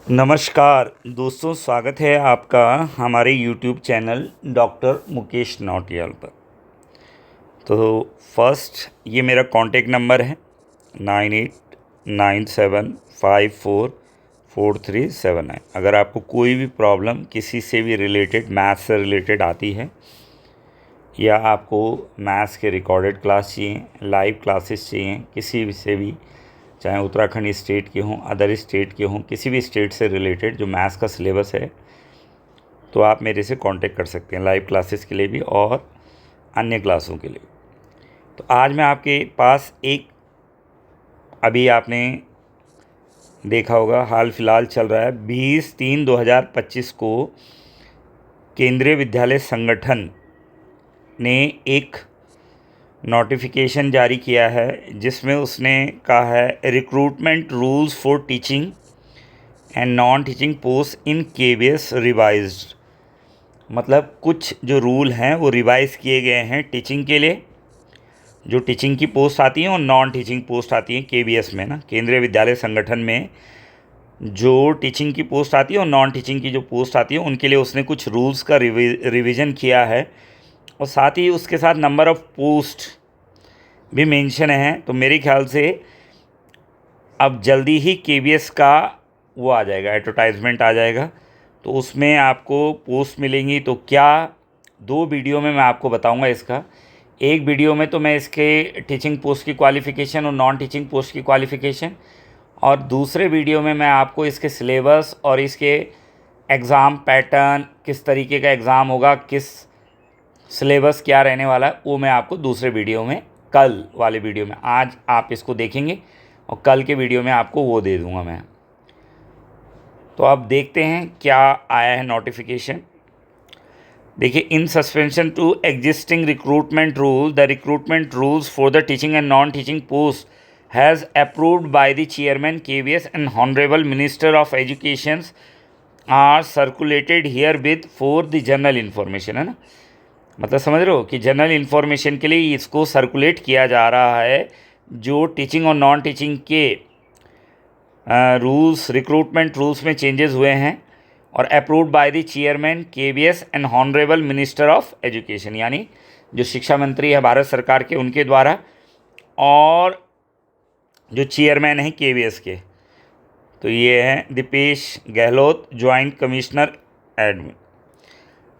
नमस्कार दोस्तों, स्वागत है आपका हमारे YouTube channel doctor Mukesh Nautiyal पर। तो फर्स्ट ये मेरा कॉन्टेक्ट नंबर है 9897544379। अगर आपको कोई भी प्रॉब्लम किसी से भी रिलेटेड, मैथ्स से रिलेटेड आती है या आपको मैथ्स के रिकॉर्डेड क्लास चाहिए, लाइव क्लासेस चाहिए, किसी भी से भी, चाहे उत्तराखंड स्टेट के हों, अदर स्टेट के हों, किसी भी स्टेट से रिलेटेड जो मैथ्स का सिलेबस है, तो आप मेरे से कांटेक्ट कर सकते हैं लाइव क्लासेस के लिए भी और अन्य क्लासों के लिए। तो आज मैं आपके पास एक, अभी आपने देखा होगा हाल फिलहाल चल रहा है 20-3-2025 को केंद्रीय विद्यालय संगठन ने एक नोटिफिकेशन जारी किया है जिसमें उसने कहा है recruitment rules for teaching and non teaching post in KVS revised. मतलब कुछ जो रूल हैं वो रिवाइज़ किए गए हैं टीचिंग के लिए, जो टीचिंग की पोस्ट आती हैं और नॉन टीचिंग पोस्ट आती हैं केवीएस में ना, केंद्रीय विद्यालय संगठन में जो टीचिंग की पोस्ट आती है और नॉन टीचिंग की जो पोस्ट आती है उनके लिए उसने कुछ रूल्स का रिवीजन किया है और साथ ही उसके साथ नंबर ऑफ़ पोस्ट भी मेंशन है। तो मेरे ख्याल से अब जल्दी ही केवीएस का वो आ जाएगा, एडवर्टाइजमेंट आ जाएगा, तो उसमें आपको पोस्ट मिलेंगी। तो क्या, दो वीडियो में मैं आपको बताऊंगा इसका। एक वीडियो में तो मैं इसके टीचिंग पोस्ट की क्वालिफ़िकेशन और नॉन टीचिंग पोस्ट की क्वालिफ़िकेशन, और दूसरे वीडियो में मैं आपको इसके सिलेबस और इसके एग्ज़ाम पैटर्न, किस तरीके का एग्ज़ाम होगा, किस सिलेबस क्या रहने वाला है, वो मैं आपको दूसरे वीडियो में, कल वाले वीडियो में, आज आप इसको देखेंगे और कल के वीडियो में आपको वो दे दूंगा मैं। तो अब देखते हैं क्या आया है नोटिफिकेशन। देखिए, in suspension to existing recruitment rule, the recruitment rules for the teaching and non teaching post has approved by the chairman KVS and honourable minister of education are circulated here with for the general information, है ना। मतलब समझ रहे हो कि general information के लिए इसको सर्कुलेट किया जा रहा है। जो टीचिंग और नॉन टीचिंग के रूल्स, रिक्रूटमेंट रूल्स में चेंजेस हुए हैं और approved by the chairman KVS and honourable minister of education, यानी जो शिक्षा मंत्री है भारत सरकार के, उनके द्वारा, और जो चेयरमैन हैं केवीएस के, तो ये हैं Deepesh Gehlot, joint commissioner admin.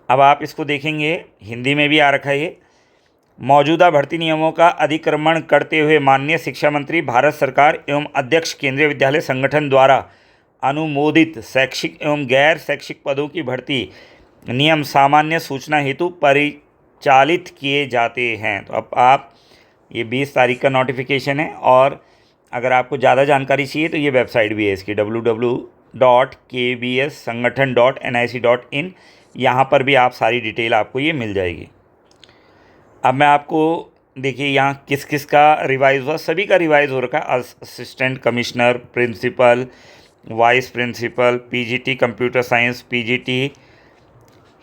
अब आप इसको देखेंगे, हिंदी में भी आ रखा है ये। मौजूदा भर्ती नियमों का अधिक्रमण करते हुए माननीय शिक्षा मंत्री भारत सरकार एवं अध्यक्ष केंद्रीय विद्यालय संगठन द्वारा अनुमोदित शैक्षिक एवं गैर शैक्षिक पदों की भर्ती नियम सामान्य सूचना हेतु परिचालित किए जाते हैं। तो अब आप, ये 20 तारीख का नोटिफिकेशन है, और अगर आपको ज़्यादा जानकारी चाहिए तो ये वेबसाइट भी है इसकी www.kbssangathan.nic.in। यहाँ पर भी आप सारी डिटेल आपको ये मिल जाएगी। अब मैं आपको, देखिए यहाँ किस किस का रिवाइज़ हुआ, सभी का रिवाइज़ हो रखा है। Assistant commissioner, principal, vice principal, PGT computer science, PGT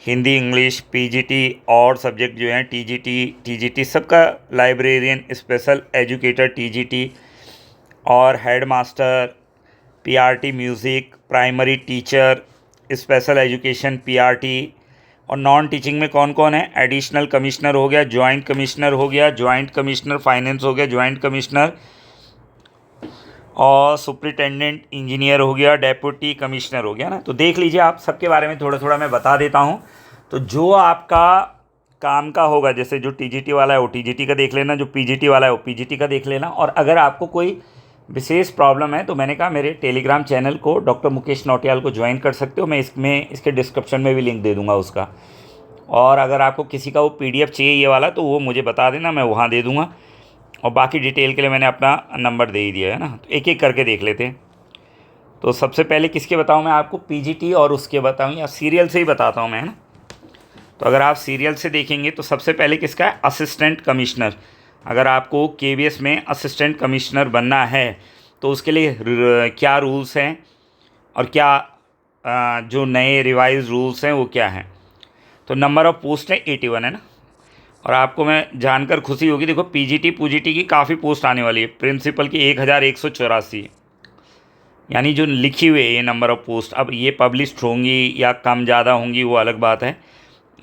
Hindi English, PGT और सब्जेक्ट जो हैं टीजीटी सबका, लाइब्रेरियन, स्पेशल एजुकेटर टीजीटी, और head master, PRT music, primary teacher, special education PRT, और नॉन टीचिंग में कौन कौन है, एडिशनल कमिश्नर हो गया, जॉइंट कमिश्नर हो गया, जॉइंट कमिश्नर फाइनेंस हो गया, जॉइंट कमिश्नर, और सुपरिटेंडेंट इंजीनियर हो गया, डेप्यूटी कमिश्नर हो गया ना। तो देख लीजिए, आप सबके बारे में थोड़ा थोड़ा मैं बता देता हूँ। तो जो आपका काम का होगा, जैसे जो टीजीटी वाला है वो टीजीटी का देख लेना, जो पीजीटी वाला है वो पीजीटी का देख लेना, और अगर आपको कोई विशेष प्रॉब्लम है तो मैंने कहा मेरे टेलीग्राम चैनल को, डॉक्टर मुकेश नौटियाल को ज्वाइन कर सकते हो। मैं इसमें, इसके डिस्क्रिप्शन में भी लिंक दे दूंगा उसका। और अगर आपको किसी का वो पीडीएफ चाहिए ये वाला, तो वो मुझे बता देना, मैं वहाँ दे दूँगा। और बाकी डिटेल के लिए मैंने अपना नंबर दे ही दिया है ना। तो एक एक करके देख लेते हैं। तो सबसे पहले किसके बताऊँ मैं आपको, पीजीटी, और उसके बताऊँ या सीरियल से ही बताता हूँ मैं, है ना। तो अगर आप सीरियल से देखेंगे तो सबसे पहले किसका है, असिस्टेंट कमिश्नर। अगर आपको केवीएस में असिस्टेंट कमिश्नर बनना है तो उसके लिए क्या रूल्स हैं और क्या जो नए रिवाइज रूल्स हैं वो क्या हैं। तो नंबर ऑफ़ पोस्ट है 81, है ना। और आपको मैं जानकर खुशी होगी, देखो पीजीटी की काफ़ी पोस्ट आने वाली है। प्रिंसिपल की 1184, यानी जो लिखी हुई है ये नंबर ऑफ़ पोस्ट, अब ये पब्लिश्ड होंगी या कम ज़्यादा होंगी वो अलग बात है,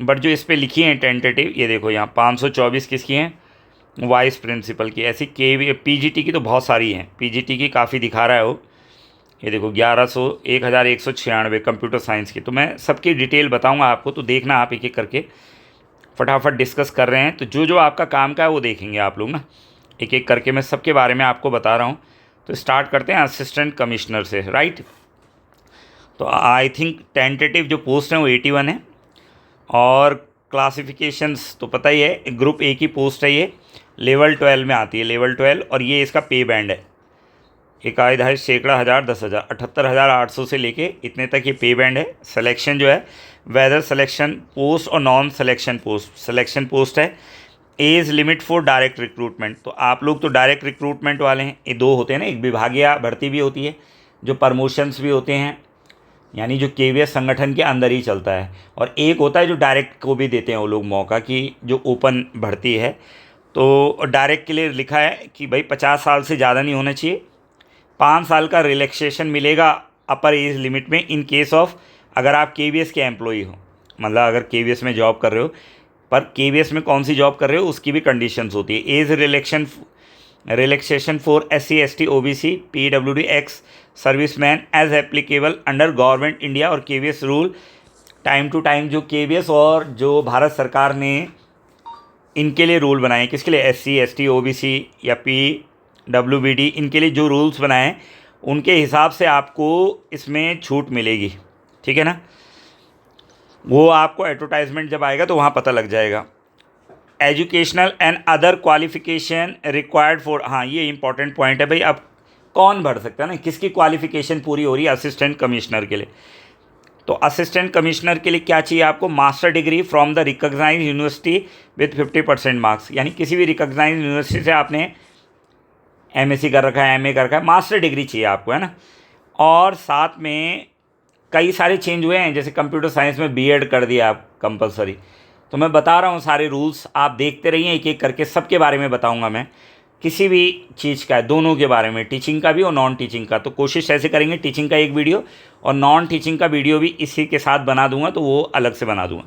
बट जो इस पर लिखी हैं टेंटेटिव, ये देखो यहाँ 524 किसकी हैं, वाइस प्रिंसिपल की। ऐसी के पीजीटी की तो बहुत सारी हैं, पीजीटी की काफ़ी दिखा रहा है वो, ये देखो 1196 कंप्यूटर साइंस की। तो मैं सबकी डिटेल बताऊंगा आपको, तो देखना आप एक एक करके, फटाफट डिस्कस कर रहे हैं तो जो जो आपका काम का है वो देखेंगे आप लोग ना, एक एक करके मैं सबके बारे में आपको बता रहा हूँ। तो स्टार्ट करते हैं असिस्टेंट कमिश्नर से, राइट। तो आई थिंक टेंटेटिव जो पोस्ट हैं वो 81 है, और क्लासिफिकेशंस तो पता ही है, ग्रुप ए की पोस्ट है ये, लेवल 12 में आती है, लेवल 12, और ये इसका पे बैंड है, एक आयदा है सैकड़ा हज़ार 10,000 78,800 से लेके इतने तक ये पे बैंड है। सिलेक्शन जो है वेदर सिलेक्शन पोस्ट और non selection post, selection post है। Age limit for direct recruitment, तो आप लोग तो डायरेक्ट रिक्रूटमेंट वाले हैं, ये दो होते हैं ना, एक विभागीय भर्ती भी होती है, जो प्रमोशंस भी होते हैं, यानी जो केवीएस संगठन के अंदर ही चलता है, और एक होता है जो डायरेक्ट को भी देते हैं वो लोग मौका की, जो ओपन भर्ती है। तो डायरेक्ट के लिए लिखा है कि भाई 50 साल से ज़्यादा नहीं होना चाहिए, 5 साल का रिलैक्सेशन मिलेगा अपर एज लिमिट में इन केस ऑफ, अगर आप केवीएस के एम्प्लॉई हो, मतलब अगर केवीएस में जॉब कर रहे हो, पर केवीएस में कौन सी जॉब कर रहे हो उसकी भी कंडीशंस होती है। Age relaxation for SC ST OBC PWD ex serviceman as applicable under government India और KVS rule, time to time जो केवीएस और जो भारत सरकार ने इनके लिए रूल बनाए, किसके लिए, SC ST OBC या PWD, इनके लिए जो रूल्स बनाए उनके हिसाब से आपको इसमें छूट मिलेगी, ठीक है ना। वो आपको एडवर्टाइजमेंट जब आएगा तो वहाँ पता लग जाएगा। Educational and other qualification required for, हाँ ये इंपॉर्टेंट पॉइंट है भाई, अब कौन भर सकता है ना, किसकी क्वालिफिकेशन पूरी हो रही है असिस्टेंट कमिश्नर के लिए। तो असिस्टेंट कमिश्नर के लिए क्या चाहिए आपको, master degree from the recognised university with 50% marks, यानी किसी भी रिकॉग्नाइज्ड यूनिवर्सिटी से आपने MSc कर रखा है, MA कर रखा है, मास्टर डिग्री चाहिए आपको, है ना। और साथ में कई सारे चेंज हुए हैं, जैसे कंप्यूटर साइंस में B.Ed कर दिया आप कंपलसरी। तो मैं बता रहा हूँ सारे रूल्स, आप देखते रहिए, एक एक करके सबके बारे में बताऊँगा मैं, किसी भी चीज़ का है, दोनों के बारे में, टीचिंग का भी और नॉन टीचिंग का। तो कोशिश ऐसे करेंगे टीचिंग का एक वीडियो और नॉन टीचिंग का वीडियो भी इसी के साथ बना दूंगा, तो वो अलग से बना दूंगा।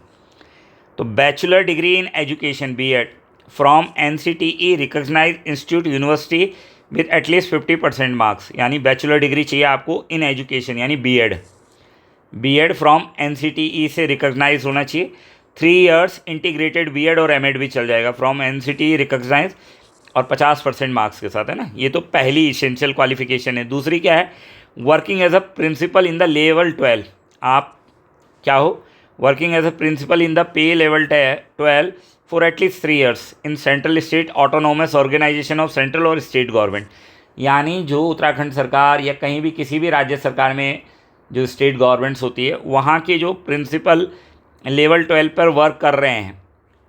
तो bachelor degree in education B.Ed फ्रॉम NCTE recognised institute university with at least 50% marks, यानी बैचलर डिग्री चाहिए आपको इन एजुकेशन, यानी B.Ed फ्रॉम NCTE से रिकॉग्नाइज होना चाहिए। 3 इयर्स इंटीग्रेटेड B.Ed और M.Ed भी चल जाएगा फ्रॉम NCTE रिकॉग्नाइज, और 50% मार्क्स के साथ, है ना। ये तो पहली इसेंशियल क्वालिफिकेशन है। दूसरी क्या है, working as a principal in the level 12, आप क्या हो, working as a principal in the pay level 12 for at least 3 years in central state autonomous organisation of central और स्टेट गवर्नमेंट, यानी जो उत्तराखंड सरकार या कहीं भी किसी भी राज्य सरकार में जो स्टेट गवर्नमेंट्स होती है, वहाँ के जो प्रिंसिपल लेवल 12 पर वर्क कर रहे हैं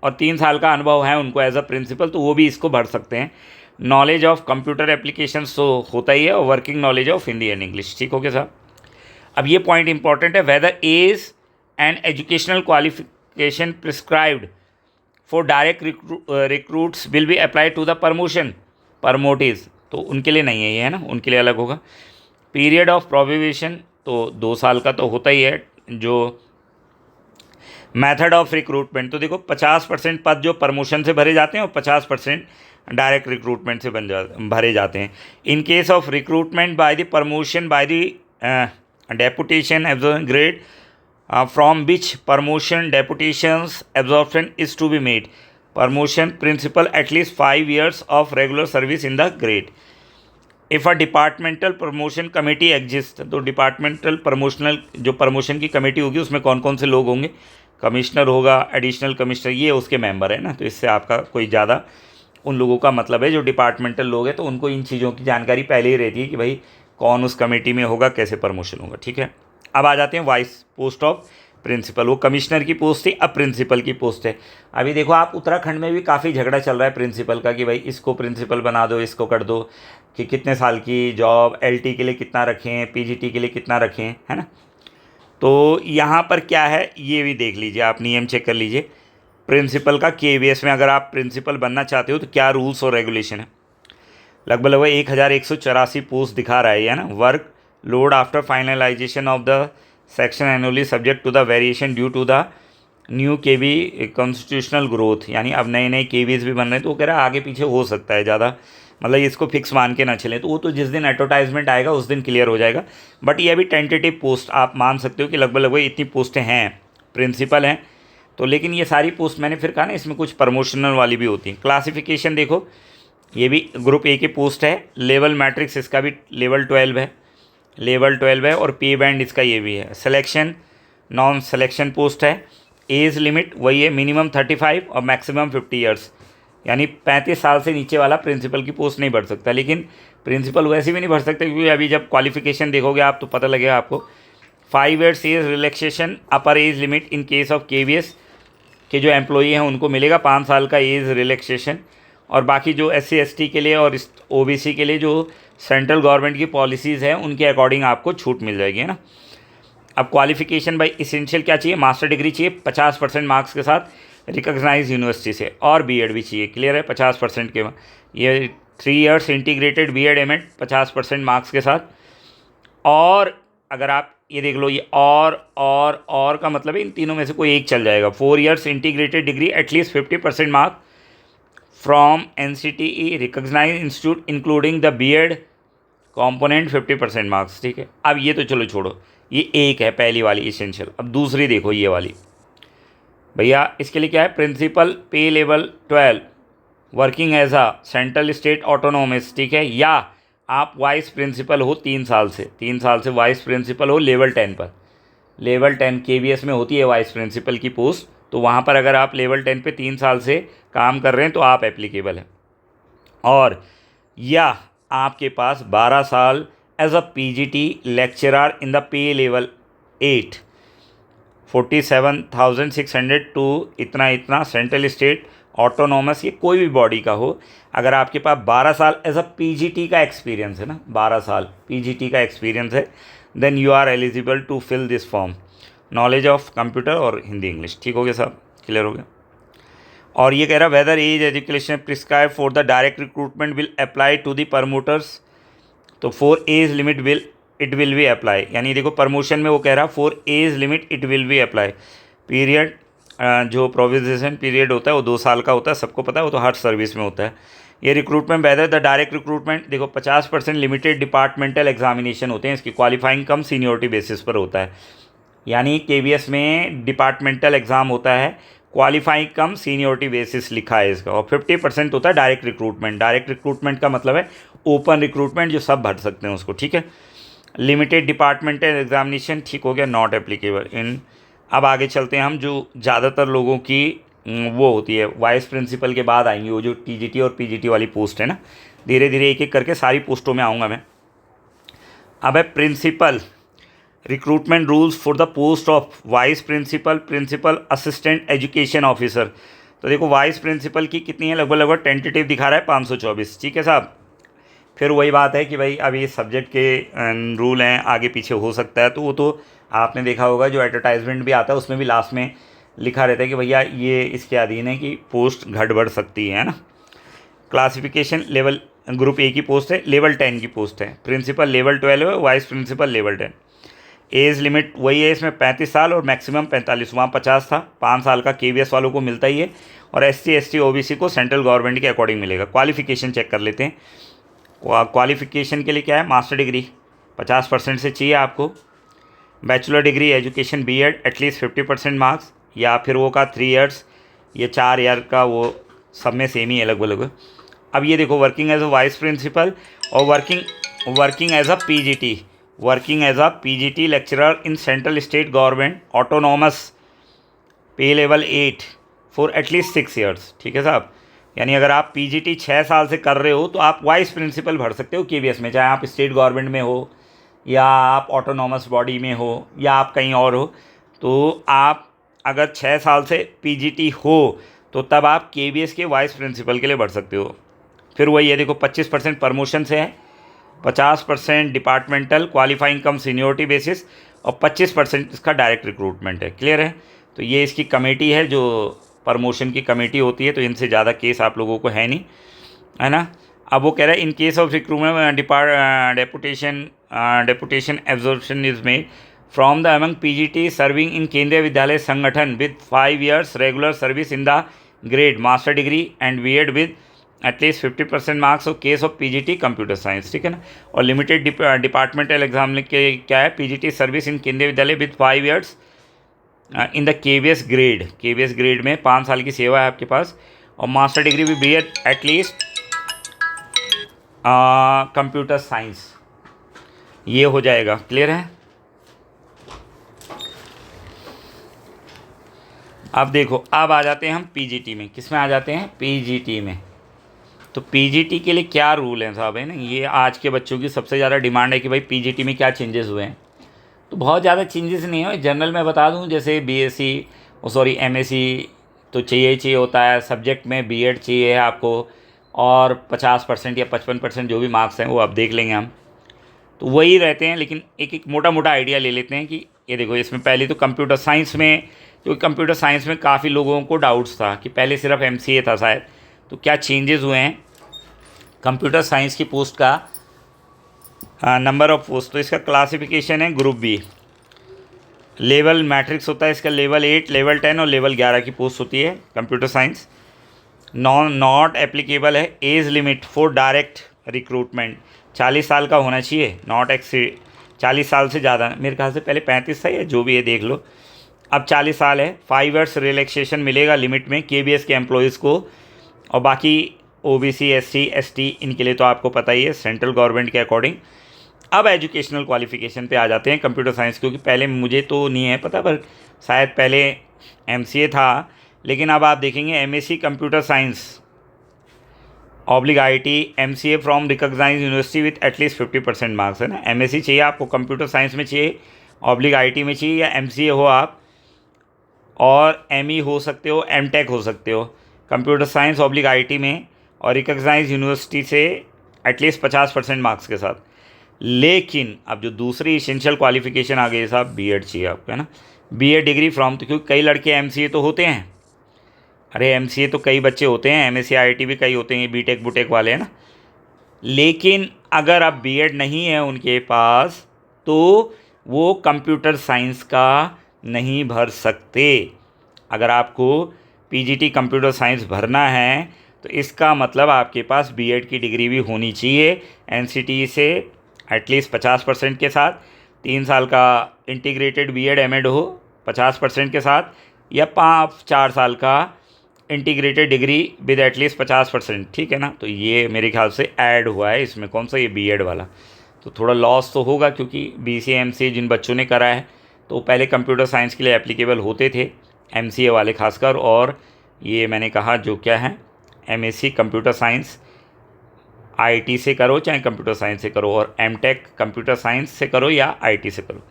और 3 साल का अनुभव है उनको एज अ प्रिंसिपल, तो वो भी इसको भर सकते हैं। नॉलेज ऑफ कंप्यूटर एप्लीकेशंस तो होता ही है, और working knowledge of Hindi and English, ठीक हो गया साहब। अब ये पॉइंट इंपॉर्टेंट है, whether age and educational qualification prescribed for direct recruits will be apply to the promotees, तो उनके लिए नहीं है ये, है ना, उनके लिए अलग होगा। पीरियड ऑफ प्रोबेशन तो 2 साल का तो होता ही है। जो मेथड ऑफ रिक्रूटमेंट, तो देखो 50% पद जो प्रमोशन से भरे जाते हैं और 50% डायरेक्ट रिक्रूटमेंट से भरे जाते हैं। In case of recruitment by the promotion by the deputation absorption grade from which promotion deputations absorption is to be made, promotion principal at least 5 years of regular service in the grade. If a departmental promotion committee exist, तो departmental promotional जो promotion की committee होगी उसमें कौन कौन से लोग होंगे, कमिश्नर होगा, एडिशनल कमिश्नर, ये उसके मेंबर है ना। तो इससे आपका कोई ज़्यादा उन लोगों का मतलब है जो डिपार्टमेंटल लोग हैं, तो उनको इन चीज़ों की जानकारी पहले ही रहती है कि भाई कौन उस कमेटी में होगा, कैसे प्रमोशन होगा, ठीक है। अब आ जाते हैं वाइस पोस्ट ऑफ प्रिंसिपल, वो कमिश्नर की पोस्ट थी, अब प्रिंसिपल की पोस्ट है। अभी देखो आप उत्तराखंड में भी काफ़ी झगड़ा चल रहा है प्रिंसिपल का, कि भाई इसको प्रिंसिपल बना दो, इसको कर दो, कि कितने साल की जॉब, LT के लिए कितना रखें, PGT के लिए कितना रखें, है ना। तो यहाँ पर क्या है ये भी देख लीजिए, आप नियम चेक कर लीजिए प्रिंसिपल का। KVS में अगर आप प्रिंसिपल बनना चाहते हो तो क्या रूल्स और रेगुलेशन है। लगभग 1184 पोस्ट दिखा रहा है, ना। Work load after finalisation of the section annually subject to the variation due to the new KV constitutional growth, यानी अब नए नए केवीज भी बन रहे हैं, तो वो कह रहा है आगे पीछे हो सकता है ज़्यादा, मतलब इसको फिक्स मान के ना चलें, तो वो तो जिस दिन एडवर्टाइजमेंट आएगा उस दिन क्लियर हो जाएगा। बट ये अभी टेंटेटिव पोस्ट आप मान सकते हो कि लगभग लगभग इतनी पोस्टें हैं, प्रिंसिपल हैं तो, लेकिन ये सारी पोस्ट मैंने फिर कहा ना इसमें कुछ प्रमोशनल वाली भी होती हैं। क्लासिफिकेशन देखो, ये भी ग्रुप ए की पोस्ट है, लेवल मैट्रिक्स इसका भी लेवल 12 है, लेवल 12 है, और पे बैंड इसका ये भी है। सिलेक्शन नॉन सिलेक्शन पोस्ट है। एज लिमिट वही है, मिनिमम 35 और मैक्सिमम 50 ईयर्स, यानी 35 साल से नीचे वाला प्रिंसिपल की पोस्ट नहीं भर सकता। लेकिन प्रिंसिपल वैसे भी नहीं भर सकते, क्योंकि अभी जब क्वालिफिकेशन देखोगे आप तो पता लगेगा आपको। 5 years age relaxation upper age limit in case of KVS के जो एम्प्लॉई हैं उनको मिलेगा 5 साल का एज रिलैक्सेशन, और बाकी जो SC ST के लिए और OBC के लिए जो सेंट्रल गवर्नमेंट की पॉलिसीज़ हैं उनके अकॉर्डिंग आपको छूट मिल जाएगी, है ना। अब क्वालिफिकेशन बाई इसेंशियल क्या चाहिए, मास्टर डिग्री चाहिए 50% मार्क्स के साथ रिकॉग्नाइज यूनिवर्सिटी से, और बीएड भी चाहिए, क्लियर है 50% के। ये 3 years integrated BEd MEd 50% marks के साथ। और अगर आप ये देख लो, ये और का मतलब है इन तीनों में से कोई एक चल जाएगा। 4 years integrated degree at least 50% mark from NCTE recognise institute including the BEd component 50% marks, ठीक है। अब ये तो चलो छोड़ो, ये एक है पहली वाली इसेंशियल। अब दूसरी देखो, ये वाली भैया, इसके लिए क्या है, principal pay level 12 working as a central state autonomous, ठीक है, या आप वाइस प्रिंसिपल हो 3 साल से वाइस प्रिंसिपल हो लेवल 10 पर। लेवल 10 KVS में होती है वाइस प्रिंसिपल की पोस्ट, तो वहाँ पर अगर आप लेवल 10 पे 3 साल से काम कर रहे हैं तो आप एप्लीकेबल हैं। और या आपके पास 12 साल as a PGT lecturer in the pay level 8 47,600 to इतना सेंट्रल स्टेट ऑटोनॉमस, ये कोई भी बॉडी का हो, अगर आपके पास 12 साल एज अ PGT का एक्सपीरियंस है ना, 12 साल PGT का एक्सपीरियंस है, then you are eligible to fill this form. Knowledge of computer और हिंदी इंग्लिश, ठीक हो गया साहब, क्लियर हो गया। और ये कह रहा whether age education prescribe for the direct recruitment will apply to the promoters, तो for age limit it will be apply, यानी देखो प्रमोशन में वो कह रहा for age limit it will be apply. Period जो प्रोविजन पीरियड होता है वो 2 साल का होता है, सबको पता है, वो तो हर सर्विस में होता है। ये recruitment whether the direct recruitment देखो 50% लिमिटेड डिपार्टमेंटल एग्जामिनेशन होते हैं इसकी, क्वालिफाइंग कम सीनियोरिटी बेसिस पर होता है, यानी KVS में डिपार्टमेंटल एग्ज़ाम होता है, क्वालिफाइंग कम सीनियोरिटी बेसिस लिखा है इसका, और 50% होता है डायरेक्ट रिक्रूटमेंट। डायरेक्ट रिक्रूटमेंट का मतलब है ओपन रिक्रूटमेंट, जो सब भर सकते हैं उसको, ठीक है। लिमिटेड डिपार्टमेंटल एग्जामिनेशन, ठीक हो गया, नॉट एप्लीकेबल इन। अब आगे चलते हैं हम, जो ज़्यादातर लोगों की वो होती है वाइस प्रिंसिपल के बाद आएंगी, वो जो TGT और PGT वाली पोस्ट है ना, धीरे धीरे एक एक करके सारी पोस्टों में आऊँगा मैं। अब है principal recruitment rules for the post of vice principal, principal assistant education officer. तो देखो वाइस प्रिंसिपल की कितनी है, लगभग टेंटेटिव दिखा रहा है 524, ठीक है साहब। फिर वही बात है कि भाई अभी सब्जेक्ट के रूल हैं, आगे पीछे हो सकता है, तो वो तो आपने देखा होगा जो एडवर्टाइजमेंट भी आता है उसमें भी लास्ट में लिखा रहता है कि भैया ये इसके अधीन है कि पोस्ट घट बढ़ सकती है ना। क्लासिफिकेशन लेवल ग्रुप ए की पोस्ट है, लेवल 10 की पोस्ट है, प्रिंसिपल लेवल 12 है, vice principal level 10। Age limit वही है इसमें 35 साल और मैक्सिमम 45, वहाँ 50 था, 5 साल का KVS वालों को मिलता ही है, और SC ST OBC को सेंट्रल गवर्नमेंट के अकॉर्डिंग मिलेगा। क्वालिफिकेशन चेक कर लेते हैं। क्वालिफिकेशन के लिए क्या है, मास्टर डिग्री 50% से चाहिए आपको, bachelor degree education BEd at least 50% marks, या फिर वो का 3 ईयर्स, ये 4 ईयर का, वो सब में सेम ही है लगभग। अब ये देखो working as a vice principal और working as a PGT lecturer in central state government autonomous pay level 8 for at least 6 years, ठीक है साहब। यानी अगर आप PGT 6 साल से कर रहे हो तो आप वाइस प्रिंसिपल भर सकते हो KVS में, चाहे आप स्टेट गवर्नमेंट में हो या आप ऑटोनॉमस बॉडी में हो या आप कहीं और हो। तो आप अगर 6 साल से PGT हो तो तब आप KVS के वाइस प्रिंसिपल के लिए भर सकते हो। फिर वही है देखो 25% प्रमोशन से है, 50% डिपार्टमेंटल क्वालिफाइंग कम सीनियोरिटी बेसिस, और 25% इसका डायरेक्ट रिक्रूटमेंट है, क्लियर है। तो ये इसकी कमेटी है जो प्रमोशन की कमेटी होती है, तो इनसे ज़्यादा केस आप लोगों को है नहीं, है ना। अब वो कह रहा है in case of recruitment deputation deputation absorption is made from the among PGT serving in Kendriya Vidyalaya Sangathan with 5 years regular service in the grade master degree and BEd with at least 50% marks of case of PGT computer science, ठीक है ना। और limited departmental exam के क्या है, PGT service in Kendriya विद्यालय with 5 years in the KVS grade में 5 साल की सेवा है आपके पास, और मास्टर डिग्री भी बी एटलीस्ट कंप्यूटर साइंस, ये हो जाएगा। क्लियर है। अब देखो, अब आ जाते हैं हम पीजीटी में। किस में आ जाते हैं? पीजीटी में। तो पीजीटी के लिए क्या रूल हैं साहब, है ना, ये आज के बच्चों की सबसे ज़्यादा डिमांड है कि भाई पीजीटी में क्या चेंजेस हुए हैं। तो बहुत ज़्यादा चेंजेस नहीं है, जनरल में बता दूं, जैसे बीएससी एमएससी तो चाहिए होता है, सब्जेक्ट में बीएड चाहिए है आपको, और 50% या 55% जो भी मार्क्स हैं वो अब देख लेंगे हम, तो वही रहते हैं। लेकिन एक मोटा मोटा आइडिया ले लेते हैं कि ये देखो, इसमें पहले तो कंप्यूटर साइंस में, क्योंकि कंप्यूटर साइंस में काफ़ी लोगों को डाउट्स था कि पहले सिर्फ एमसीए था शायद, तो क्या चेंजेस हुए हैं कंप्यूटर साइंस की पोस्ट का, नंबर ऑफ पोस्ट। तो इसका क्लासिफिकेशन है ग्रुप बी, लेवल मैट्रिक्स होता है इसका, लेवल 8, लेवल 10 और लेवल 11 की पोस्ट होती है कंप्यूटर साइंस। नॉट एप्लीकेबल है age limit for direct recruitment, 40 साल का होना चाहिए, नॉट एक्सी 40 साल से ज़्यादा, मेरे ख्याल से पहले 35 था या जो भी है देख लो, अब 40 साल है। 5 years रिलैक्सेशन मिलेगा लिमिट में केबीएस के एम्प्लॉयज़ को, और बाकी ओबीसी एससी एसटी इनके लिए तो आपको पता ही है सेंट्रल गवर्नमेंट के अकॉर्डिंग। अब एजुकेशनल क्वालिफिकेशन पे आ जाते हैं कंप्यूटर साइंस, क्योंकि पहले मुझे तो नहीं है पता, पर शायद पहले एमसीए था, लेकिन अब आप देखेंगे MSc computer science oblique IT MCA from recognised university with at least 50% marks, है ना। एमएससी चाहिए आपको, कंप्यूटर साइंस में चाहिए, ऑब्लिक आईटी में चाहिए, या एमसीए हो आप, और एमई हो सकते हो, एमटेक हो सकते हो कंप्यूटर साइंस ऑब्लिक आईटी में, और रिकॉग्नाइज्ड यूनिवर्सिटी से एटलीस्ट 50% मार्क्स के साथ। लेकिन अब जो दूसरी इसेंशियल क्वालिफिकेशन आ गई साहब, बीएड चाहिए आपको, है ना, बीएड डिग्री फ्रॉम, तो क्योंकि कई लड़के एमसीए तो होते हैं, अरे एमसीए तो कई बच्चे होते हैं, एमएससी आईटी भी कई होते हैं, बीटेक बुटेक वाले, है ना। लेकिन अगर अब बीएड नहीं है उनके पास, तो वो कंप्यूटर साइंस का नहीं भर सकते। अगर आपको पीजीटी कंप्यूटर साइंस भरना है तो इसका मतलब आपके पास बीएड की डिग्री भी होनी चाहिए एनसीटी से एटलीस्ट 50% के साथ, 3 साल का इंटीग्रेटेड बीएड एमएड हो 50% के साथ, या 4 साल का इंटीग्रेटेड डिग्री विद एटलीस्ट 50%, ठीक है ना। तो ये मेरे ख्याल से ऐड हुआ है इसमें, कौन सा, ये बीएड वाला। तो थोड़ा लॉस तो होगा, क्योंकि बीसीए एमसीए जिन बच्चों ने करा है तो पहले कंप्यूटर साइंस के लिए एप्लीकेबल होते थे, एमसीए वाले खासकर, और ये मैंने कहा जो क्या है एमएससी कंप्यूटर साइंस आईटी से करो चाहे कंप्यूटर साइंस से करो, और एमटेक कंप्यूटर साइंस से करो या आईटी से करो,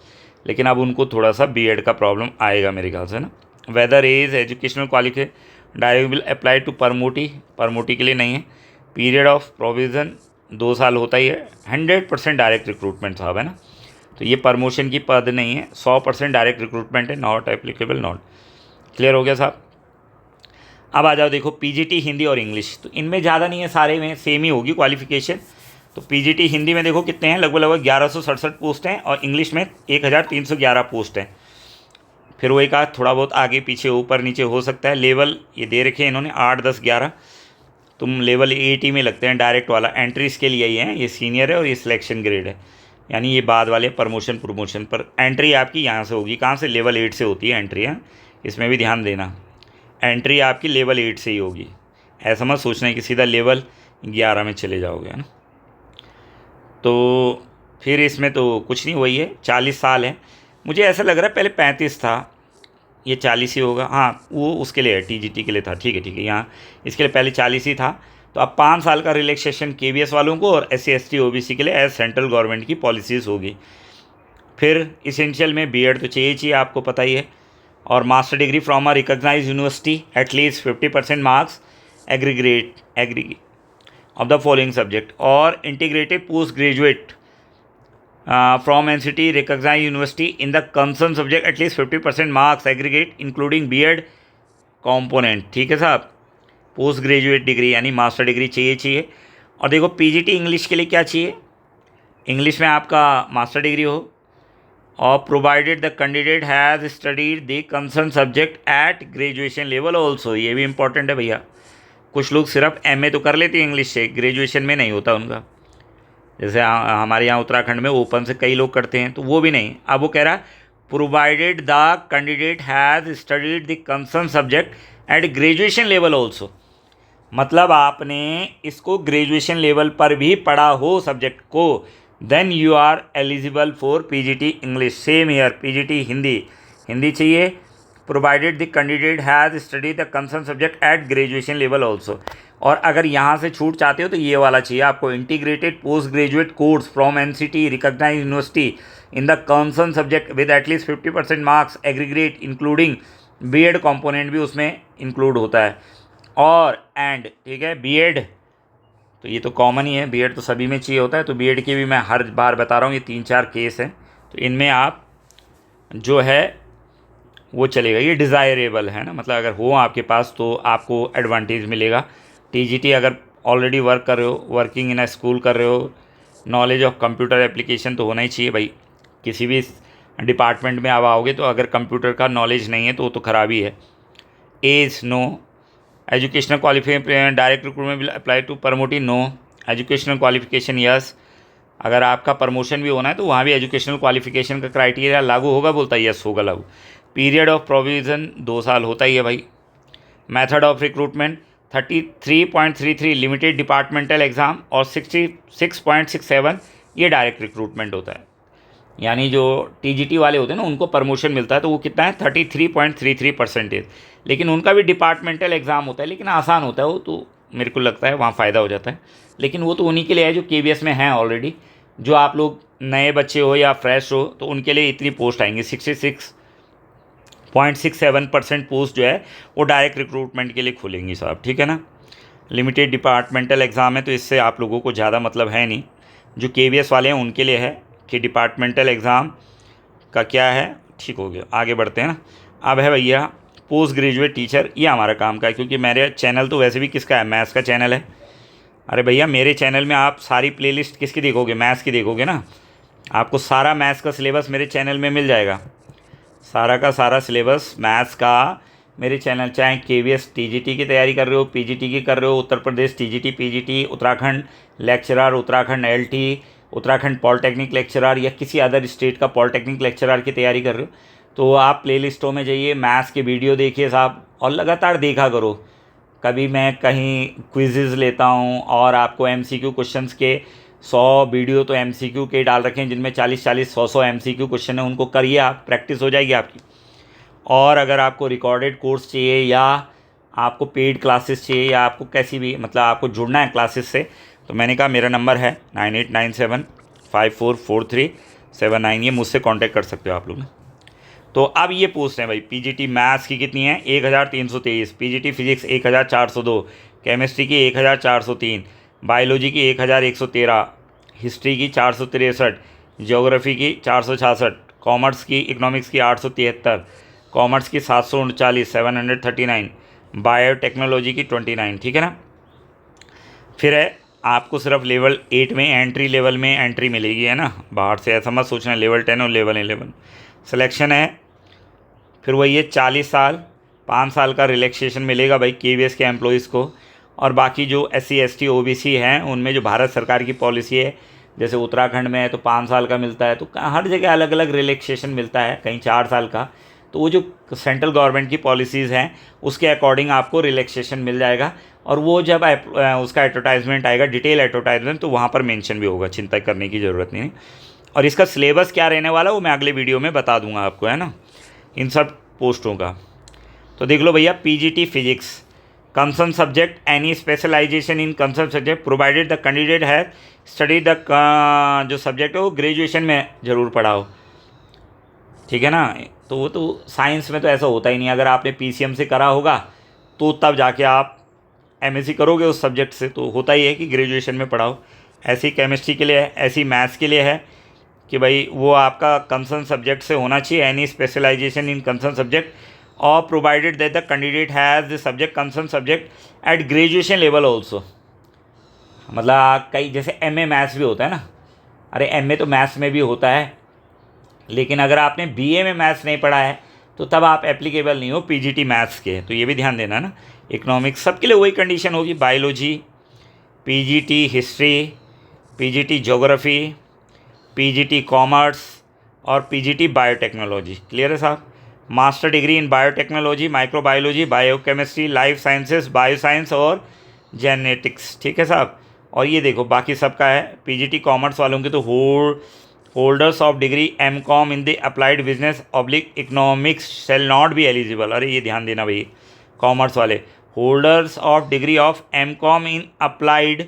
लेकिन अब उनको थोड़ा सा बीएड का प्रॉब्लम आएगा मेरे ख्याल से ना। Whether age educational qualification direct will apply to promotee के लिए नहीं है। पीरियड ऑफ प्रोविज़न 2 साल होता ही है। 100% डायरेक्ट रिक्रूटमेंट साहब, है ना, तो ये प्रमोशन की पद नहीं है, 100% डायरेक्ट रिक्रूटमेंट है, नॉट एप्लीकेबल, नॉट। क्लियर हो गया साहब। अब आ जाओ, देखो पीजीटी हिंदी और इंग्लिश, तो इनमें ज़्यादा नहीं है, सारे में सेम ही होगी क्वालिफिकेशन। तो पीजीटी हिंदी में देखो कितने हैं, लगभग 1167 पोस्ट हैं, और इंग्लिश में 1311 पोस्ट हैं। फिर वो एक आध थोड़ा बहुत आगे पीछे ऊपर नीचे हो सकता है। लेवल ये दे रखे हैं इन्होंने 8, 10, 11, तुम लेवल 80 में लगते हैं डायरेक्ट वाला, एंट्रीज के लिए ही है, ये सीनियर है और ये सिलेक्शन ग्रेड है, यानी ये बाद वाले प्रमोशन पर एंट्री आपकी यहाँ से होगी, कहाँ से, लेवल 8 से होती है एंट्री, है, इसमें भी ध्यान देना, एंट्री आपकी लेवल 8 से ही होगी, ऐसा मत सोचना कि सीधा लेवल 11 में चले जाओगे, है ना। तो फिर इसमें तो कुछ नहीं, वही है, 40 साल है, मुझे ऐसा लग रहा है पहले 35 था, ये 40 ही होगा, हाँ वो उसके लिए है, टीजीटी के लिए था, ठीक है, यहाँ इसके लिए पहले 40 ही था। तो अब 5 साल का रिलैक्सेशन केवीएस वालों को और एससी एसटी ओबीसी के लिए एज सेंट्रल गवर्नमेंट की पॉलिसीज़ होगी। फिर इसेंशियल में बीएड तो चाहिए आपको पता ही है, और master degree from a recognised university at least 50% marks aggregate of the following subject, और integrated post graduate from NCT recognized university in the concerned subject at least 50% marks aggregate including BEd component, ठीक है साहब। Post graduate degree यानी master degree चाहिए। और देखो PGT English के लिए क्या चाहिए, इंग्लिश में आपका मास्टर डिग्री हो, और provided the candidate has studied the concern subject at graduation level also. ये भी इंपॉर्टेंट है भैया। कुछ लोग सिर्फ एमए तो कर लेते हैं इंग्लिश से, ग्रेजुएशन में नहीं होता उनका। जैसे हमारे यहाँ उत्तराखंड में ओपन से कई लोग करते हैं, तो वो भी नहीं। अब वो कह रहा है provided the candidate has studied the concern subject at graduation level also. मतलब आपने इसको ग्रेजुएशन लेवल पर भी पढ़ा हो सब्जेक्ट को, then you are eligible for PGT English. Same year PGT Hindi, Hindi चाहिए। Provided the candidate has study the concern subject at graduation level also. और अगर यहाँ से छूट चाहते हो तो ये वाला चाहिए आपको, integrated post graduate course from NCT recognised university in the concern subject with at least 50% marks aggregate including BEd component भी उसमें इंक्लूड होता है। और एंड ठीक है, बीएड तो ये तो कॉमन ही है, बीएड तो सभी में चाहिए होता है। तो बीएड के भी मैं हर बार बता रहा हूँ, ये 3-4 केस हैं, तो इनमें आप जो है वो चलेगा। ये डिज़ायरेबल है ना, मतलब अगर हो आपके पास तो आपको एडवांटेज मिलेगा। टीजीटी अगर ऑलरेडी वर्क कर रहे हो, वर्किंग इन अ स्कूल कर रहे हो, नॉलेज ऑफ कंप्यूटर एप्लीकेशन तो होना ही चाहिए भाई। किसी भी डिपार्टमेंट में आप आओगे तो अगर कंप्यूटर का नॉलेज नहीं है तो वो तो ख़राबी है। Age no, educational qualification direct recruitment will apply to promotee no, educational qualification yes. अगर आपका प्रमोशन भी होना है तो वहाँ भी एजुकेशनल क्वालिफिकेशन का क्राइटेरिया लागू होगा, बोलता है यस होगा लागू। पीरियड ऑफ प्रोविज़न 2 साल होता ही है भाई। Method of recruitment 33.33 limited departmental exam और 66.67 ये डायरेक्ट रिक्रूटमेंट होता है। यानी जो टीजीटी वाले होते हैं ना उनको प्रमोशन मिलता है, तो वो कितना है 33.33%। लेकिन उनका भी डिपार्टमेंटल एग्ज़ाम होता है, लेकिन आसान होता है वो, तो मेरे को लगता है वहाँ फ़ायदा हो जाता है। लेकिन वो तो उन्हीं के लिए है जो केवीएस में हैं ऑलरेडी। जो आप लोग नए बच्चे हो या फ्रेश हो तो उनके लिए इतनी पोस्ट आएंगी। 66.67% पोस्ट जो है वो डायरेक्ट रिक्रूटमेंट के लिए खुलेंगी साहब, ठीक है ना। लिमिटेड डिपार्टमेंटल एग्ज़ाम है तो इससे आप लोगों को ज़्यादा मतलब है नहीं। जो केवीएस वाले हैं उनके लिए है कि डिपार्टमेंटल एग्ज़ाम का क्या है, ठीक हो गया। आगे बढ़ते हैं ना। अब है भैया पोस्ट ग्रेजुएट टीचर, ये हमारा काम का है, क्योंकि मेरे चैनल तो वैसे भी किसका है, मैथ्स का चैनल है। अरे भैया मेरे चैनल में आप सारी प्लेलिस्ट किसकी देखोगे, मैथ्स की देखोगे ना। आपको सारा मैथ्स का सिलेबस मेरे चैनल में मिल जाएगा, सारा का सारा सिलेबस मैथ्स का मेरे चैनल। चाहे केवीएस टीजीटी की तैयारी कर रहे हो, पीजीटी की कर रहे हो, Uttar Pradesh TGT PGT, Uttarakhand lecturer, Uttarakhand LT, Uttarakhand polytechnic lecturer, या किसी अदर स्टेट का पॉलिटेक्निक लेक्चरर की तैयारी कर रहे हो, तो आप प्लेलिस्टों में जाइए, मैथ्स के वीडियो देखिए साहब, और लगातार देखा करो। कभी मैं कहीं क्विज़ लेता हूँ और आपको एमसीक्यू क्वेश्चंस के 100 वीडियो तो एमसीक्यू के डाल रखे हैं, जिनमें 40-40 100-100 एमसीक्यू क्वेश्चन है। उनको करिए आप, प्रैक्टिस हो जाएगी आपकी। और अगर आपको रिकॉर्डेड कोर्स चाहिए, या आपको पेड क्लासेस चाहिए, या आपको कैसी भी मतलब आपको जुड़ना है क्लासेस से, तो मैंने कहा मेरा नंबर है 9897544379, ये मुझसे कांटेक्ट कर सकते हो आप लोग। तो अब ये पोस्ट हैं भाई, पीजीटी मैथ्स की कितनी है 1323, पीजीटी फिजिक्स 1402, केमिस्ट्री की 1403, बायोलॉजी की 1113, हिस्ट्री की 463, ज्योग्राफी की 466, कॉमर्स की इकोनॉमिक्स की 873, कॉमर्स की 739 739, बायोटेक्नोलॉजी की 29, ठीक है ना। फिर है आपको सिर्फ लेवल 8 में एंट्री लेवल में एंट्री मिलेगी, है ना, बाहर से ऐसा मत सोचना लेवल 10 और लेवल 11 सिलेक्शन है। फिर वही है 40 साल 5 साल का रिलैक्सेशन मिलेगा भाई केवीएस के एम्प्लॉयज़ को। और बाकी जो SC ST OBC हैं उनमें जो भारत सरकार की पॉलिसी है, जैसे उत्तराखंड में है तो 5 साल का मिलता है, तो हर जगह अलग अलग रिलैक्सेशन मिलता है, कहीं 4 साल का। तो वो जो सेंट्रल गवर्नमेंट की पॉलिसीज़ हैं उसके अकॉर्डिंग आपको रिलैक्सेशन मिल जाएगा। और वो जब उसका एडवर्टाइजमेंट आएगा, डिटेल एडवर्टाइजमेंट, तो वहाँ पर मेंशन भी होगा, चिंता करने की ज़रूरत नहीं। और इसका सिलेबस क्या रहने वाला वो मैं अगले वीडियो में बता दूंगा आपको, है ना, इन सब पोस्टों का। तो देख लो भैया, PGT physics concern subject any specialisation in concern subject provided the candidate है स्टडी द जो सब्जेक्ट है वो ग्रेजुएशन में ज़रूर पढ़ा हो, ठीक है ना। तो वो तो साइंस में तो ऐसा होता ही नहीं, अगर आपने पीसीएम से करा होगा तो तब जाके आप एमएससी करोगे उस सब्जेक्ट से, तो होता ही है कि ग्रेजुएशन में पढ़ाओ। ऐसी केमिस्ट्री के लिए है, ऐसी मैथ्स के लिए है कि भाई वो आपका कंसर्न सब्जेक्ट से होना चाहिए, any specialisation in concern subject, और provided that the candidate has the subject concern subject at graduation level also. मतलब कई जैसे एमए मैथ्स भी होता है ना, अरे एमए तो मैथ्स में भी होता है, लेकिन अगर आपने बीए में मैथ्स नहीं पढ़ा है तो तब आप एप्लीकेबल नहीं हो पीजीटी मैथ्स के, तो ये भी ध्यान देना ना। इकोनॉमिक्स सबके लिए वही कंडीशन होगी, biology, PGT history, PGT geography, PGT commerce और पीजीटी बायोटेक्नोलॉजी। क्लियर है साहब? मास्टर डिग्री इन biotechnology, microbiology, biochemistry, life sciences, bioscience और जेनेटिक्स। ठीक है साहब? और ये देखो बाकी सबका है। पीजीटी कॉमर्स वालों के तो holders of degree MCom in the applied business oblique economics shall not be eligible. अरे ये ध्यान देना भाई, कॉमर्स वाले holders of degree of MCom in applied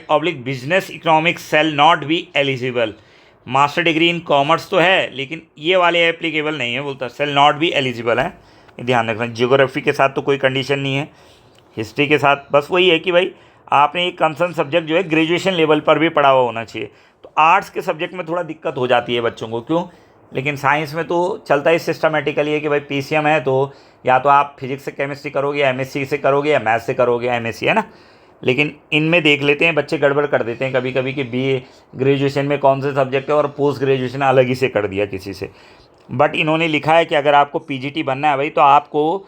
oblique business economics shall not be eligible. Master degree in commerce तो है लेकिन ये वाले एप्लीकेबल नहीं है, बोलता शेल नॉट बी एलिजिबल है, ये ध्यान रखना। ज्योग्राफी के साथ तो कोई कंडीशन नहीं है, हिस्ट्री के साथ बस वही है कि भाई आपने एक कंसर्न सब्जेक्ट जो है ग्रेजुएशन लेवल पर भी पढ़ा हुआ होना चाहिए। तो आर्ट्स के सब्जेक्ट में थोड़ा दिक्कत हो जाती है बच्चों को, क्यों? लेकिन साइंस में तो चलता ही सिस्टमेटिकली है कि भाई पीसीएम है तो या तो आप फिजिक्स से केमिस्ट्री करोगे, एमएससी से करोगे या मैथ्स से करोगे, एमएससी है ना। लेकिन इनमें देख लेते हैं बच्चे गड़बड़ कर देते हैं कभी कभी कि बीए ग्रेजुएशन में कौन से सब्जेक्ट है और पोस्ट ग्रेजुएशन अलग ही से कर दिया किसी से। बट इन्होंने लिखा है कि अगर आपको पीजीटी बनना है भाई तो आपको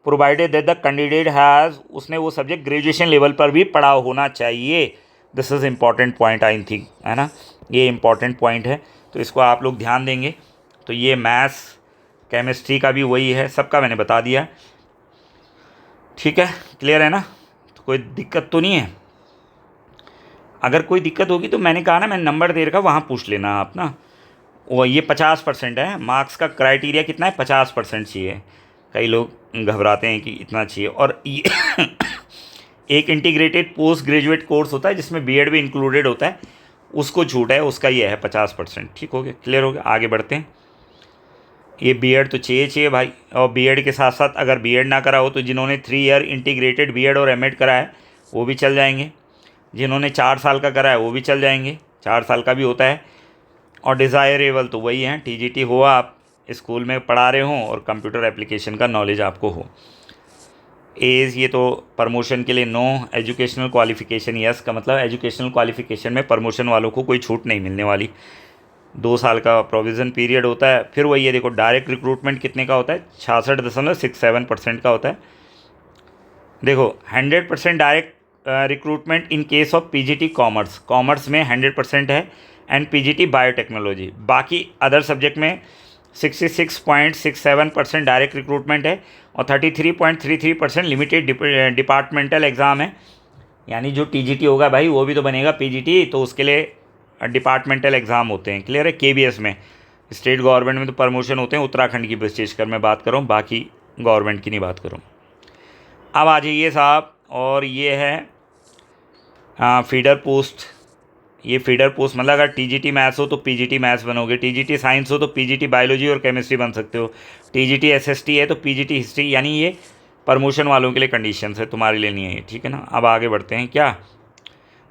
provided that the candidate has, उसने वो सब्जेक्ट ग्रेजुएशन लेवल पर भी पढ़ा होना चाहिए। This is important point I think, है ना, ये इम्पॉर्टेंट पॉइंट है, तो इसको आप लोग ध्यान देंगे। तो ये मैथ्स केमिस्ट्री का भी वही है, सबका मैंने बता दिया। ठीक है, क्लियर है ना? तो कोई दिक्कत तो नहीं है। अगर कोई दिक्कत होगी तो मैंने कहा ना, मैंने नंबर दे रखा, वहाँ पूछ लेना आप ना। वो ये 50% है, मार्क्स का क्राइटेरिया कितना है? 50% चाहिए। कई लोग घबराते हैं कि इतना चाहिए। और ये एक इंटीग्रेटेड पोस्ट ग्रेजुएट कोर्स होता है जिसमें बीएड भी इंक्लूडेड होता है, उसको छूट है, उसका ये है 50%। ठीक हो गया, क्लियर हो गया? आगे बढ़ते हैं। ये बीएड तो चाहिए भाई, और बीएड के साथ साथ अगर बीएड ना करा हो तो जिन्होंने 3 ईयर इंटीग्रेटेड बीएड और एमएड करा है वो भी चल जाएंगे, जिन्होंने 4 साल का करा है वो भी चल जाएंगे, 4 साल का भी होता है। और डिज़ायरेबल तो वही है, टीजीटी हो, आप स्कूल में पढ़ा रहे हों और कंप्यूटर एप्लीकेशन का नॉलेज आपको हो। एज ये तो प्रमोशन के लिए नो, एजुकेशनल क्वालिफ़िकेशन यस का मतलब एजुकेशनल क्वालिफ़िकेशन में प्रमोशन वालों को कोई छूट नहीं मिलने वाली। 2 साल का प्रोविज़न पीरियड होता है। फिर वही है, देखो डायरेक्ट रिक्रूटमेंट कितने का होता है? 66.67% का होता है। देखो 100% direct recruitment in case of PGT commerce, commerce में 100% है, एंड पीजीटी बायोटेक्नोलॉजी। बाकी अदर सब्जेक्ट में 66.67% डायरेक्ट रिक्रूटमेंट है और 33.33% लिमिटेड डिपार्टमेंटल एग्ज़ाम है। यानी जो टीजीटी होगा भाई वो भी तो बनेगा पीजीटी, तो उसके लिए डिपार्टमेंटल एग्ज़ाम होते हैं। क्लियर है? केबीएस में, स्टेट गवर्नमेंट में तो प्रमोशन होते हैं, उत्तराखंड की विशेषकर मैं बात कर रहा हूँ, बाकी गवर्नमेंट की नहीं बात कर रहा हूँ। अब आ जाइए साहब, और ये है फीडर पोस्ट। ये फीडर पोस्ट मतलब अगर टीजीटी मैथ्स हो तो पीजीटी मैथ्स बनोगे, टीजीटी साइंस हो तो पीजीटी बायोलॉजी और केमिस्ट्री बन सकते हो, टीजीटी एसएसटी है तो पीजीटी हिस्ट्री। यानी ये प्रमोशन वालों के लिए कंडीशंस है, तुम्हारे लिए नहीं है ये। ठीक है ना? अब आगे बढ़ते हैं। क्या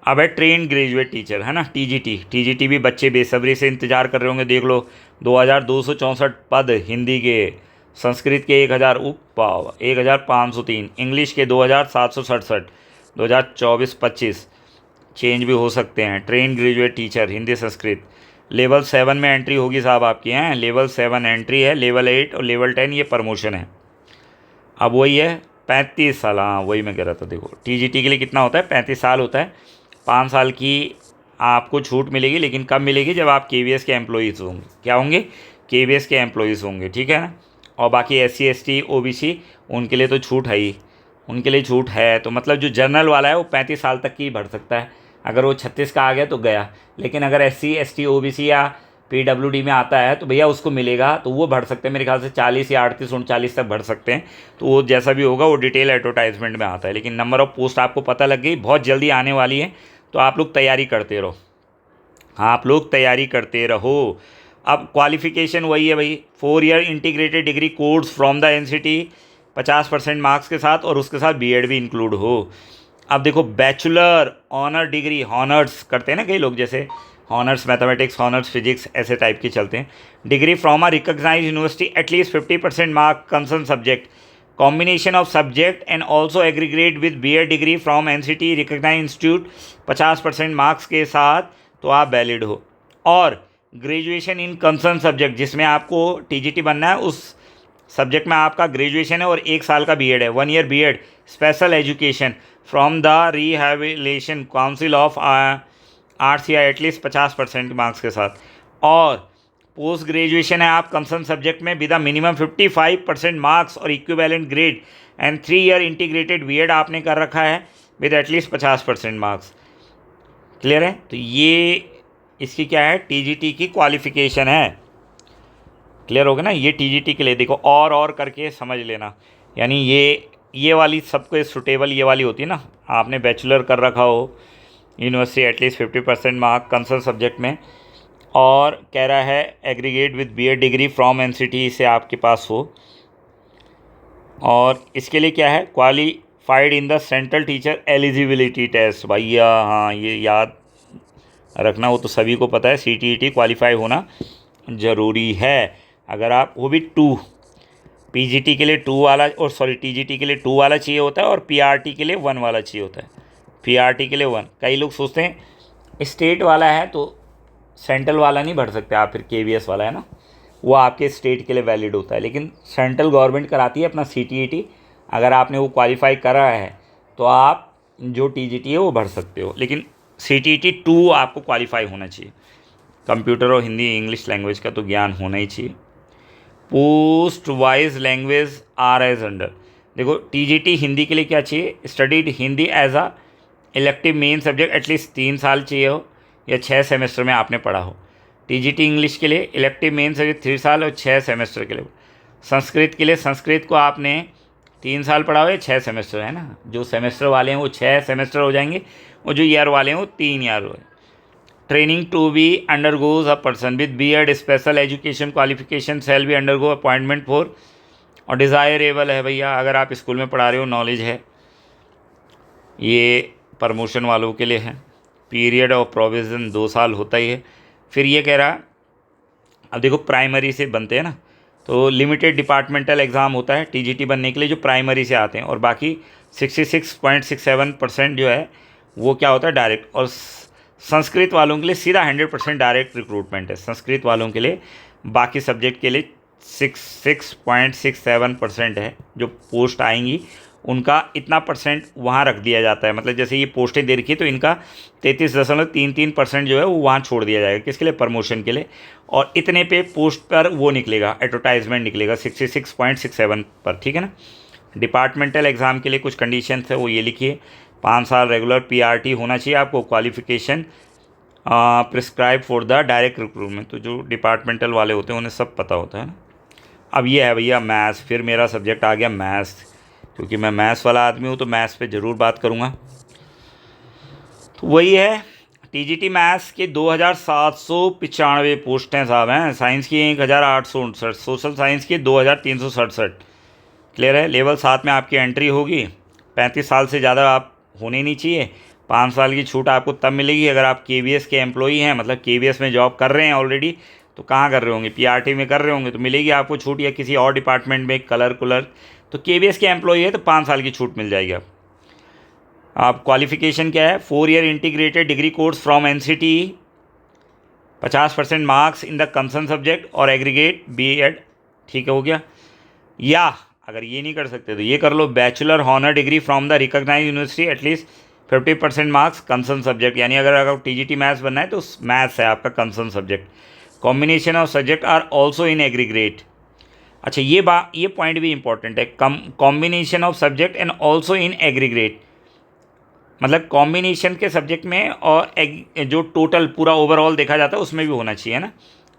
अब है ट्रेन ग्रेजुएट टीचर, है ना, टीजीटी भी बच्चे बेसब्री से इंतज़ार कर रहे होंगे। देख लो 2264 पद हिंदी के, संस्कृत के 1503, इंग्लिश के 2767, 2024-25 चेंज भी हो सकते हैं। Train graduate teacher Hindi Sanskrit, level 7 में एंट्री होगी साहब आपकी, हैं, लेवल 7 एंट्री है, लेवल 8 और लेवल 10 ये प्रमोशन है। अब वही है 35 साल, हाँ वही मैं कह रहा था। देखो टीजीटी के लिए कितना होता है? 35 साल होता है। 5 साल की आपको छूट मिलेगी, लेकिन कब मिलेगी? जब आप केवीएस के एम्प्लॉइज़ होंगे। क्या होंगे? केवीएस के एम्प्लॉइज़ होंगे। ठीक है ना? और बाकी SC ST OBC उनके लिए तो छूट है ही, उनके लिए छूट है। तो मतलब जो जनरल वाला है वो 35 साल तक की भर सकता है, अगर वो 36 का आ गया तो गया। लेकिन अगर SC ST OBC या PWD में आता है तो भैया उसको मिलेगा, तो वो भर सकते हैं मेरे ख्याल से 40 या 38 39 तक भर सकते हैं। तो वो जैसा भी होगा वो डिटेल एडवर्टाइजमेंट में आता है। लेकिन नंबर ऑफ़ पोस्ट आपको पता लग गई, बहुत जल्दी आने वाली है, तो आप लोग तैयारी करते रहो, आप लोग तैयारी करते रहो। अब क्वालिफ़िकेशन वही है भाई, 4 year integrated degree course from the NCT 50% marks के साथ, और उसके साथ बीएड भी इंक्लूड हो। अब देखो बैचलर ऑनर डिग्री, हॉनर्स करते हैं ना कई लोग, जैसे हॉनर्स मैथमेटिक्स, हॉनर्स फिजिक्स, ऐसे टाइप के चलते हैं। Degree from a recognised university at least 50% mark concern subject, combination of subject and also aggregate with BEd degree from NCT recognised institute 50% marks के साथ तो आप वैलिड हो। और ग्रेजुएशन इन कंसर्न सब्जेक्ट, जिसमें आपको टीजीटी बनना है उस सब्जेक्ट में आपका ग्रेजुएशन है और 1 साल का बीएड है, 1 year BEd special education from the rehabilitation council of arts या एटलीस्ट 50% मार्क्स के साथ। और पोस्ट ग्रेजुएशन है आप कंसर्न सब्जेक्ट में विद मिनिमम 55% मार्क्स और equivalent grade and 3 year integrated BEd आपने कर रखा है विद एटलीस्ट 50% मार्क्स। क्लियर है? तो ये इसकी क्या है, टीजीटी की क्वालिफिकेशन है। क्लियर होगा ना? ये टीजीटी के लिए देखो और करके समझ लेना, यानी ये वाली सबको सुटेबल ये वाली होती है ना, आपने बैचलर कर रखा हो university at least 50% mark concern subject में, और कह रहा है aggregate with BEd degree from NCT से आपके पास हो, और इसके लिए क्या है, qualified in the central teacher eligibility test. भैया हाँ, ये याद रखना, वो तो सभी को पता है, सीटीईटी क्वालिफाई होना ज़रूरी है। अगर आप वो भी 2 पीजीटी के लिए 2 वाला, और सॉरी टीजीटी के लिए 2 वाला चाहिए होता है और पीआरटी के लिए 1 वाला चाहिए होता है। पीआरटी के लिए 1, कई लोग सोचते हैं स्टेट वाला है तो सेंट्रल वाला नहीं भर सकते आप, फिर केवीएस वाला है ना, वो आपके स्टेट के लिए वैलिड होता है, लेकिन सेंट्रल गवर्नमेंट कराती है अपना सीटीईटी। अगर आपने वो क्वालिफाई करा है तो आप जो टीजीटी है वो भर सकते हो, लेकिन सीटीईटी 2 आपको क्वालिफाई होना चाहिए। कंप्यूटर और हिंदी इंग्लिश लैंग्वेज का तो ज्ञान होना ही चाहिए। Post wise language are as under, देखो टीजीटी हिंदी के लिए क्या चाहिए, studied Hindi as a elective main subject at least 3 साल चाहिए हो या 6 सेमेस्टर में आपने पढ़ा हो। टीजीटी इंग्लिश के लिए इलेक्टिव मेन सब्जेक्ट 3 साल और 6 सेमेस्टर के लिए। संस्कृत के लिए संस्कृत को आपने 3 साल पढ़ा हो या 6 सेमेस्टर, है ना, जो सेमेस्टर वाले हैं वो 6 सेमेस्टर हो जाएंगे और जो ईयर वाले हैं वो 3 ईयर हो। Training to be undergoes a person with BEd special education qualification shall be undergo appointment for, और डिज़ायरेबल है भैया, अगर आप स्कूल में पढ़ा रहे हो, नॉलेज है, ये प्रमोशन वालों के लिए है। पीरियड ऑफ प्रोविज़न 2 साल होता ही है। फिर ये कह रहा, अब देखो प्राइमरी से बनते हैं ना, तो लिमिटेड डिपार्टमेंटल एग्ज़ाम होता है टीजीटी बनने के लिए जो प्राइमरी से आते हैं, और बाकी 66.67% जो है वो क्या होता है, डायरेक्ट। और संस्कृत वालों के लिए सीधा 100% डायरेक्ट रिक्रूटमेंट है संस्कृत वालों के लिए। बाकी सब्जेक्ट के लिए 6.67% है जो पोस्ट आएंगी, उनका इतना परसेंट वहाँ रख दिया जाता है। मतलब जैसे ये पोस्टें दे रखी है तो इनका 33.33% जो है वो वहाँ छोड़ दिया जाएगा, किसके लिए, प्रमोशन के लिए। और इतने पे पोस्ट पर वो निकलेगा, एडवर्टाइजमेंट निकलेगा 66.67 पर, ठीक है ना। डिपार्टमेंटल एग्ज़ाम के लिए कुछ कंडीशंस है, वो ये लिखिए, 5 साल रेगुलर पीआरटी होना चाहिए आपको, qualification prescribe for the direct recruitment. तो जो डिपार्टमेंटल वाले होते हैं उन्हें सब पता होता है ना। अब ये है भैया मैथ्स, फिर मेरा सब्जेक्ट आ गया मैथ्स, क्योंकि मैं मैथ्स वाला आदमी हूँ तो मैथ्स पे ज़रूर बात करूँगा। तो वही है, टीजीटी मैथ्स के 2795 पोस्टें साहब हैं, साइंस की 1859, सोशल साइंस की 2367। क्लियर है? लेवल 7 में आपकी एंट्री होगी, 35 साल से ज़्यादा आप होने नहीं चाहिए। 5 साल की छूट आपको तब मिलेगी अगर आप केवीएस के एम्प्लॉई हैं, मतलब केवीएस में जॉब कर रहे हैं ऑलरेडी, तो कहाँ कर रहे होंगे, पीआरटी में कर रहे होंगे तो मिलेगी आपको छूट, या किसी और डिपार्टमेंट में कलर, तो केवीएस के एम्प्लॉई है तो 5 साल की छूट मिल जाएगी आप क्वालिफिकेशन क्या है, 4 year integrated degree course from NCT, 50% marks in the concern subject और एग्रीगेट बीएड, ठीक है, हो गया। या अगर ये नहीं कर सकते तो ये कर लो, bachelor honour degree from the recognize university at least 50% marks concern subject, यानी अगर टीजीटी मैथ्स बनना है तो मैथ्स है आपका concern subject. Combination of subject are also in aggregate. अच्छा ये पॉइंट भी इंपॉर्टेंट है, combination of subject and also in aggregate, मतलब कॉम्बिनेशन के सब्जेक्ट में और जो टोटल पूरा ओवरऑल देखा जाता है उसमें भी होना चाहिए ना,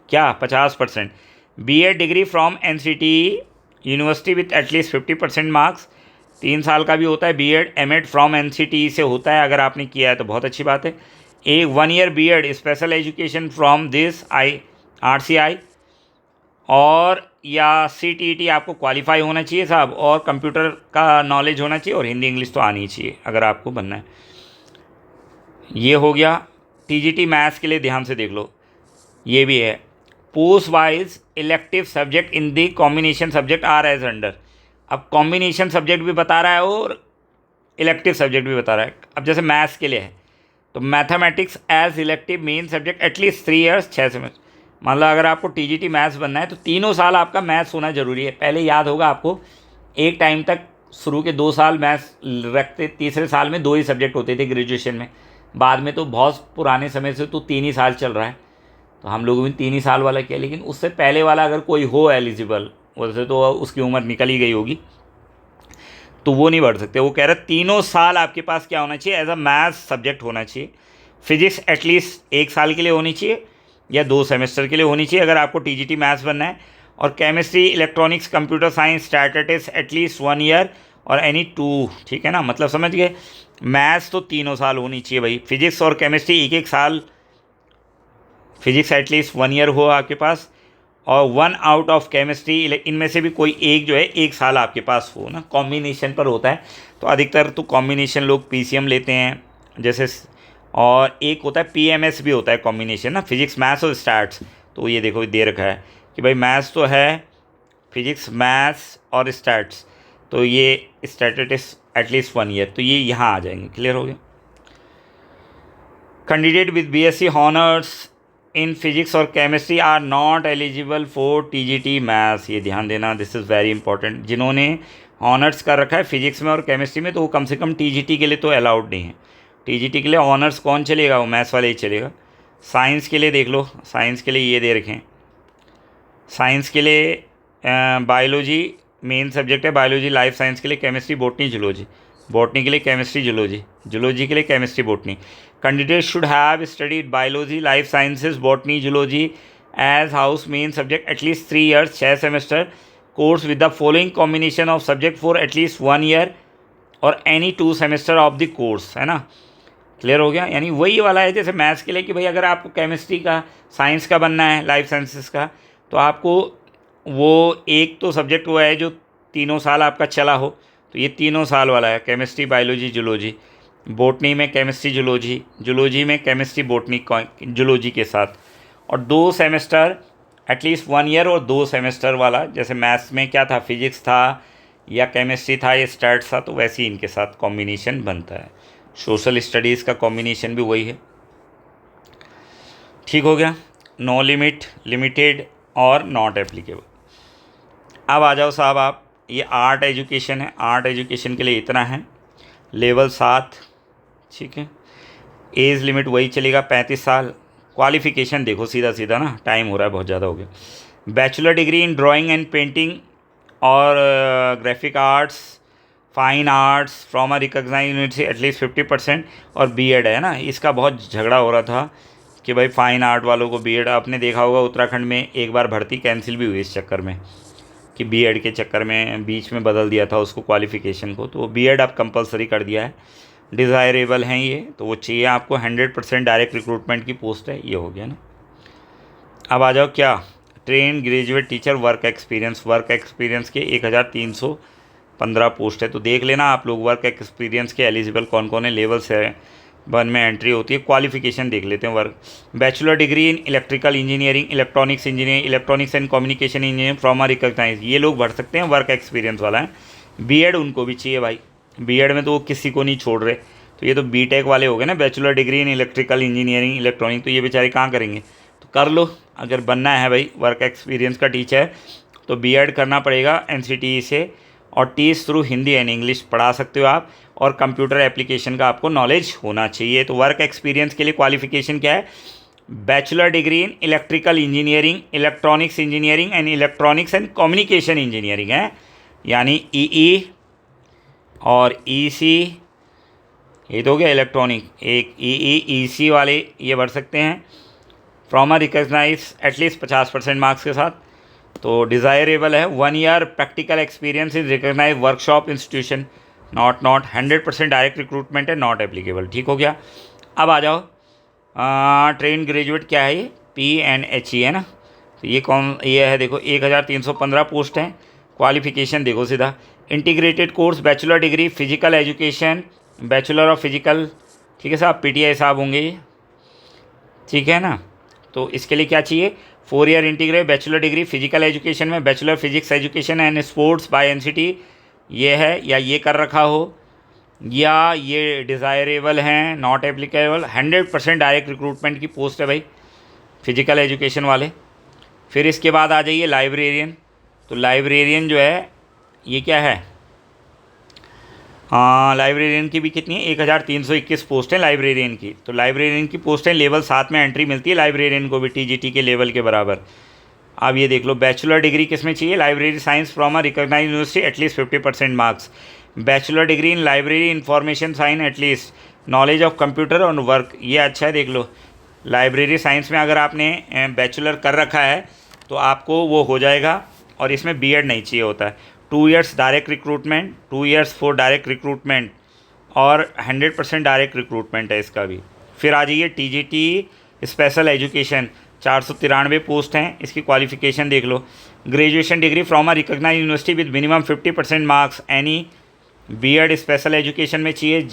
क्या 50%। BEd degree from NCT university with at least 50% marks, 3 साल का भी होता है। बीएड एमएड फ्रॉम एनसीटी से होता है, अगर आपने किया है तो बहुत अच्छी बात है। 1 year BEd special education from this RCI और या सीटीईटी आपको क्वालिफाई होना चाहिए साहब, और कंप्यूटर का नॉलेज होना चाहिए और हिंदी इंग्लिश तो आनी ही चाहिए अगर आपको बनना है। ये हो गया टीजीटी मैथ्स के लिए, ध्यान से देख लो। ये भी है, post wise elective subject in the combination subject are as under. अब कॉम्बिनेशन सब्जेक्ट भी बता रहा है और इलेक्टिव सब्जेक्ट भी बता रहा है। अब जैसे मैथ्स के लिए है तो mathematics as elective main subject at least 3 years 6 semester. मतलब अगर आपको टीजीटी मैथ्स बनना है तो तीनों साल आपका मैथ्स होना ज़रूरी है। पहले याद होगा आपको, एक टाइम तक शुरू के 2 साल मैथ्स रखते, तीसरे साल में 2 ही सब्जेक्ट होते थे ग्रेजुएशन में। बाद में तो बहुत पुराने समय से तो 3 ही साल चल रहा है, तो हम लोगों ने 3 ही साल वाला किया। लेकिन उससे पहले वाला अगर कोई हो एलिजिबल, वैसे तो उसकी उम्र निकल ही गई होगी, तो वो नहीं बढ़ सकते। वो कह रहे तीनों साल आपके पास क्या होना चाहिए, एज अ मैथ्स सब्जेक्ट होना चाहिए। फिजिक्स एटलीस्ट 1 साल के लिए होनी चाहिए या 2 सेमेस्टर के लिए होनी चाहिए अगर आपको टीजीटी मैथ्स बनना है। और chemistry, electronics, computer science, statistics at least 1 year और एनी 2, ठीक है ना, मतलब समझ गए। मैथ्स तो तीनों साल होनी चाहिए भाई। फिजिक्स और केमिस्ट्री 1-1 साल, फिजिक्स एटलीस्ट 1 ईयर हो आपके पास, और 1 आउट ऑफ केमिस्ट्री, इनमें से भी कोई एक जो है 1 साल आपके पास हो ना। कॉम्बिनेशन पर होता है, तो अधिकतर तो कॉम्बिनेशन लोग पीसीएम लेते हैं जैसे, और एक होता है पीएमएस भी होता है कॉम्बिनेशन ना, फिजिक्स मैथ्स और स्टैट्स। तो ये देखो दे रखा है कि भाई मैथ्स तो है, फिजिक्स मैथ्स और स्टैट्स, तो ये स्टैटिस्टिक्स एटलीस्ट 1 ईयर, तो ये यहाँ आ जाएंगे। क्लियर हो गया। Candidate with BSc honours in physics और chemistry are not eligible for TGT maths. ये ध्यान देना, दिस इज़ वेरी इंपॉर्टेंट। जिन्होंने ऑनर्स कर रखा है फिजिक्स में और केमिस्ट्री में, तो वो कम से कम टीजीटी के लिए तो अलाउड नहीं है। टीजीटी के लिए ऑनर्स कौन चलेगा, वो मैथ्स वाले ही चलेगा। साइंस के लिए देख लो, साइंस के लिए ये दे रखें, साइंस के लिए बायोलॉजी मेन सब्जेक्ट है, बायोलॉजी, लाइफ साइंस के लिए केमिस्ट्री, बॉटनी, जूलॉजी, बॉटनी के लिए केमिस्ट्री, जूलॉजी, जूलॉजी के लिए chemistry, botany. Candidate should have studied biology, life sciences, botany, zoology as house main subject at least 3 years 6 semester course with the following combination of subject for at least 1 year और any 2 semester of the course, है ना। Clear हो गया। यानी वही वाला है जैसे मैथ्स के लिए कि भाई अगर आपको केमिस्ट्री का, साइंस का बनना है, लाइफ साइंसेस का, तो आपको वो एक तो सब्जेक्ट वो है जो तीनों साल आपका चला हो, तो ये तीनों साल वाला है, केमिस्ट्री, बायोलॉजी, जूलॉजी। बॉटनी में केमिस्ट्री, जूलॉजी, जूलॉजी में केमिस्ट्री, बॉटनी, जूलॉजी के साथ, और 2 सेमेस्टर एटलीस्ट 1 ईयर और 2 सेमेस्टर वाला, जैसे मैथ्स में क्या था, फिजिक्स था या केमिस्ट्री था या स्टैट्स था, तो वैसे ही इनके साथ कॉम्बिनेशन बनता है। सोशल स्टडीज़ का कॉम्बिनेशन भी वही है। ठीक हो गया। नो लिमिट, लिमिटेड और नॉट एप्लीकेबल। अब आ जाओ साहब आप, ये आर्ट एजुकेशन है, आर्ट एजुकेशन के लिए इतना है, लेवल 7, ठीक है। एज लिमिट वही चलेगा 35 साल। क्वालिफ़िकेशन देखो सीधा सीधा ना, टाइम हो रहा है बहुत ज़्यादा हो गया। Bachelor degree in drawing and painting और graphic arts, fine arts from a recognised university at least 50%, और बीएड है ना। इसका बहुत झगड़ा हो रहा था कि भाई फ़ाइन आर्ट वालों को बीएड, आपने देखा होगा उत्तराखंड में एक बार भर्ती कैंसिल भी हुई इस चक्कर में कि बीएड के चक्कर में बीच में बदल दिया था उसको क्वालिफ़िकेशन को, तो बीएड अब कंपलसरी कर दिया है। डिज़ायरेबल हैं ये, तो वो चाहिए आपको, 100% डायरेक्ट रिक्रूटमेंट की पोस्ट है। ये हो गया ना। अब आ जाओ क्या, train graduate teacher work experience. Work experience के 1315 पोस्ट है, तो देख लेना आप लोग वर्क एक्सपीरियंस के एलिजिबल कौन कौन है। लेवल 7 में एंट्री होती है। क्वालिफिकेशन देख लेते हैं। Work bachelor degree in electrical engineering, electronics engineering, electronics and communication engineering from a recognise, ये लोग भर सकते हैं, वर्क एक्सपीरियंस वाला है। बीएड उनको भी चाहिए भाई, बीएड में तो वो किसी को नहीं छोड़ रहे, तो ये तो बीटेक वाले हो गए ना, bachelor degree in electrical engineering, electronic, तो ये बेचारे कहाँ करेंगे, तो कर लो। अगर बनना है भाई वर्क एक्सपीरियंस का टीचर, तो बीएड करना पड़ेगा एनसीटीई से, और TS through Hindi and English पढ़ा सकते हो आप, और कंप्यूटर एप्लीकेशन का आपको नॉलेज होना चाहिए। तो वर्क एक्सपीरियंस के लिए क्वालिफिकेशन क्या है, bachelor degree in electrical engineering, electronics engineering and electronics and communication engineering है, यानी ईई और ईसी, ये तो हो गया इलेक्ट्रॉनिक। एक ईई ईसी वाले ये भर सकते हैं from a recognise at least 50% marks के साथ। तो डिज़ायरेबल है 1 year practical experience in recognise workshop institution, not 100% direct recruitment है, नॉट एप्लीकेबल। ठीक हो गया। अब आ जाओ ट्रेन ग्रेजुएट क्या है, ये PNHE है ना, तो ये कौन, ये है देखो 1315 पोस्ट हैं। क्वालिफिकेशन देखो सीधा, integrated course bachelor degree physical education, bachelor of physical, ठीक है साहब, PTI साहब होंगे ये, ठीक है ना। तो इसके लिए क्या चाहिए, 4 year integrate bachelor degree physical education में, bachelor physics education and sports by NCT ये है, या ये कर रखा हो, या ये डिज़ायरेबल हैं, नॉट एप्लीकेबल। 100% डायरेक्ट रिक्रूटमेंट की पोस्ट है भाई, फिजिकल एजुकेशन वाले। फिर इसके बाद आ जाइए लाइब्रेरियन। तो लाइब्रेरियन जो है ये क्या है, हाँ लाइब्रेरियन की भी कितनी है, 1321 पोस्ट है लाइब्रेरियन की। तो लाइब्रेरियन की पोस्ट है, लेवल 7 में एंट्री मिलती है लाइब्रेरियन को भी, टीजीटी के लेवल के बराबर। अब ये देख लो, बैचलर डिग्री किस में चाहिए, library science from a recognise university at least 50% marks. Bachelor degree in library information science at least knowledge of computer और वर्क, ये अच्छा है। देख लो, लाइब्रेरी साइंस में अगर आपने बैचलर कर रखा है तो आपको वो हो जाएगा, और इसमें बीएड नहीं चाहिए होता है। 2 years direct recruitment, 2 years for direct recruitment, और 100% डायरेक्ट रिक्रूटमेंट है इसका भी। फिर आ जाइए टीजीटी स्पेशल एजुकेशन, 493 पोस्ट हैं। इसकी क्वालिफिकेशन देख लो, graduation degree from a recognise university with minimum 50% marks, any BEd special education में चाहिए,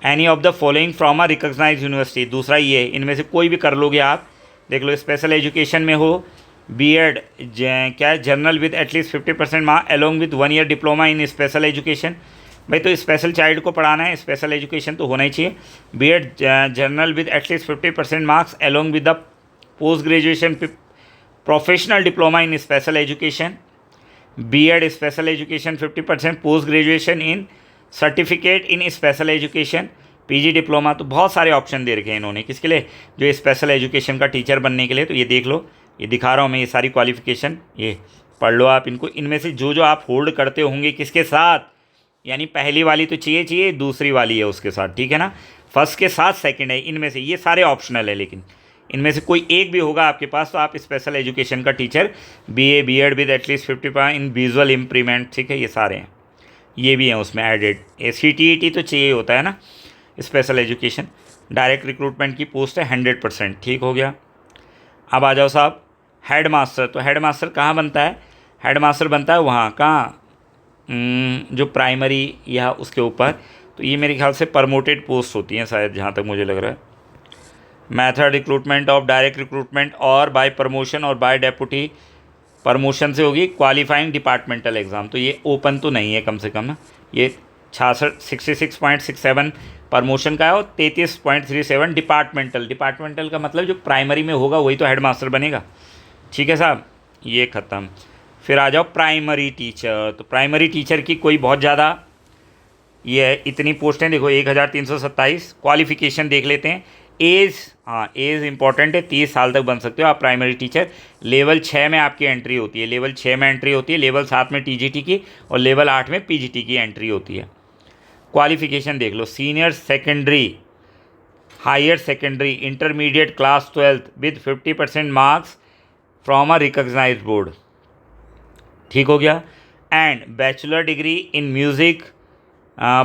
any of the following from a recognise university. दूसरा ये, इनमें से कोई भी कर लोगे आप। देख लो, स्पेशल एजुकेशन में हो बीएड क्या है, journal with at least 50% marks along with 1 year diploma in special education. भाई तो स्पेशल चाइल्ड को पढ़ाना है, स्पेशल एजुकेशन तो होना ही चाहिए। BEd general with at least 50% marks along with the post graduation professional diploma in special education, BEd special education 50%, post graduation in certificate in special education, PG diploma. तो बहुत सारे ऑप्शन दे रखे हैं इन्होंने, किसके लिए, जो स्पेशल एजुकेशन का टीचर बनने के लिए। तो ये देख लो, ये दिखा रहा हूँ मैं, ये सारी क्वालिफिकेशन, ये पढ़ लो आप इनको। इनमें से जो आप होल्ड करते होंगे किसके साथ, यानी पहली वाली तो चाहिए, दूसरी वाली है उसके साथ, ठीक है ना, फर्स्ट के साथ सेकंड है, इनमें से ये सारे ऑप्शनल है, लेकिन इनमें से कोई एक भी होगा आपके पास तो आप स्पेशल एजुकेशन का teacher, BA BEd with at least 50 in visual improvement, ठीक है, ये सारे हैं, ये भी हैं उसमें एडेड। सीटीईटी तो चाहिए होता है ना, स्पेशल एजुकेशन। डायरेक्ट रिक्रूटमेंट की पोस्ट है 100%, ठीक हो गया। अब आ जाओ साहब हेड मास्टर। तो हेड मास्टर कहाँ बनता है, हेड मास्टर बनता है वहाँ, कहाँ, जो प्राइमरी या उसके ऊपर। तो ये मेरे ख्याल से प्रमोटेड पोस्ट होती हैं शायद, जहाँ तक मुझे लग रहा है। Method recruitment of direct recruitment और बाय प्रमोशन और बाय डेपुटी, प्रमोशन से होगी क्वालिफाइंग डिपार्टमेंटल एग्ज़ाम। तो ये ओपन तो नहीं है कम से कम ना, ये 66.67 प्रमोशन का है और 33.37 डिपार्टमेंटल। डिपार्टमेंटल का मतलब जो प्राइमरी में होगा वही तो हेड मास्टर बनेगा, ठीक है साहब, ये ख़त्म। फिर आ जाओ प्राइमरी टीचर। तो प्राइमरी टीचर की कोई बहुत ज़्यादा ये है, इतनी पोस्टें देखो 1327। क्वालिफिकेशन देख लेते हैं। एज, हाँ एज इंपॉर्टेंट है, 30 साल तक बन सकते हो आप प्राइमरी टीचर। लेवल 6 में आपकी एंट्री होती है, लेवल 6 में एंट्री होती है, लेवल 7 में टीजीटी की, और लेवल 8 में पीजीटी की एंट्री होती है। क्वालिफिकेशन देख लो, senior secondary, higher secondary, intermediate class 12 with 50% marks from a recognized board, ठीक हो गया। And bachelor degree in music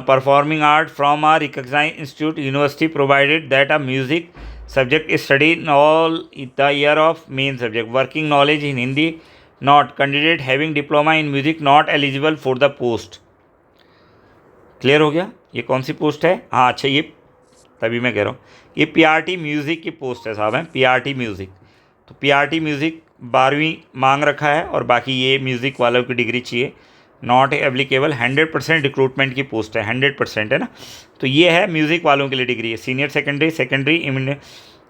performing art from a recognized institute university provided that a music subject is studied in all the year of main subject, working knowledge in Hindi not, candidate having diploma in music not eligible for the post। Clear हो गया, ये कौन सी post है, हाँ अच्छा, ये तभी मैं कह रहा हूँ, ये पीआरटी म्यूज़िक की पोस्ट है साहब, है पीआरटी म्यूज़िक। तो पीआरटी म्यूज़िक 12वीं मांग रखा है, और बाकी ये म्यूज़िक वालों की डिग्री चाहिए, नॉट एप्लीकेबल। 100% रिक्रूटमेंट की पोस्ट है, 100% है ना। तो ये है म्यूज़िक वालों के लिए डिग्री है, सीनियर सेकेंडरी, सेकेंडरी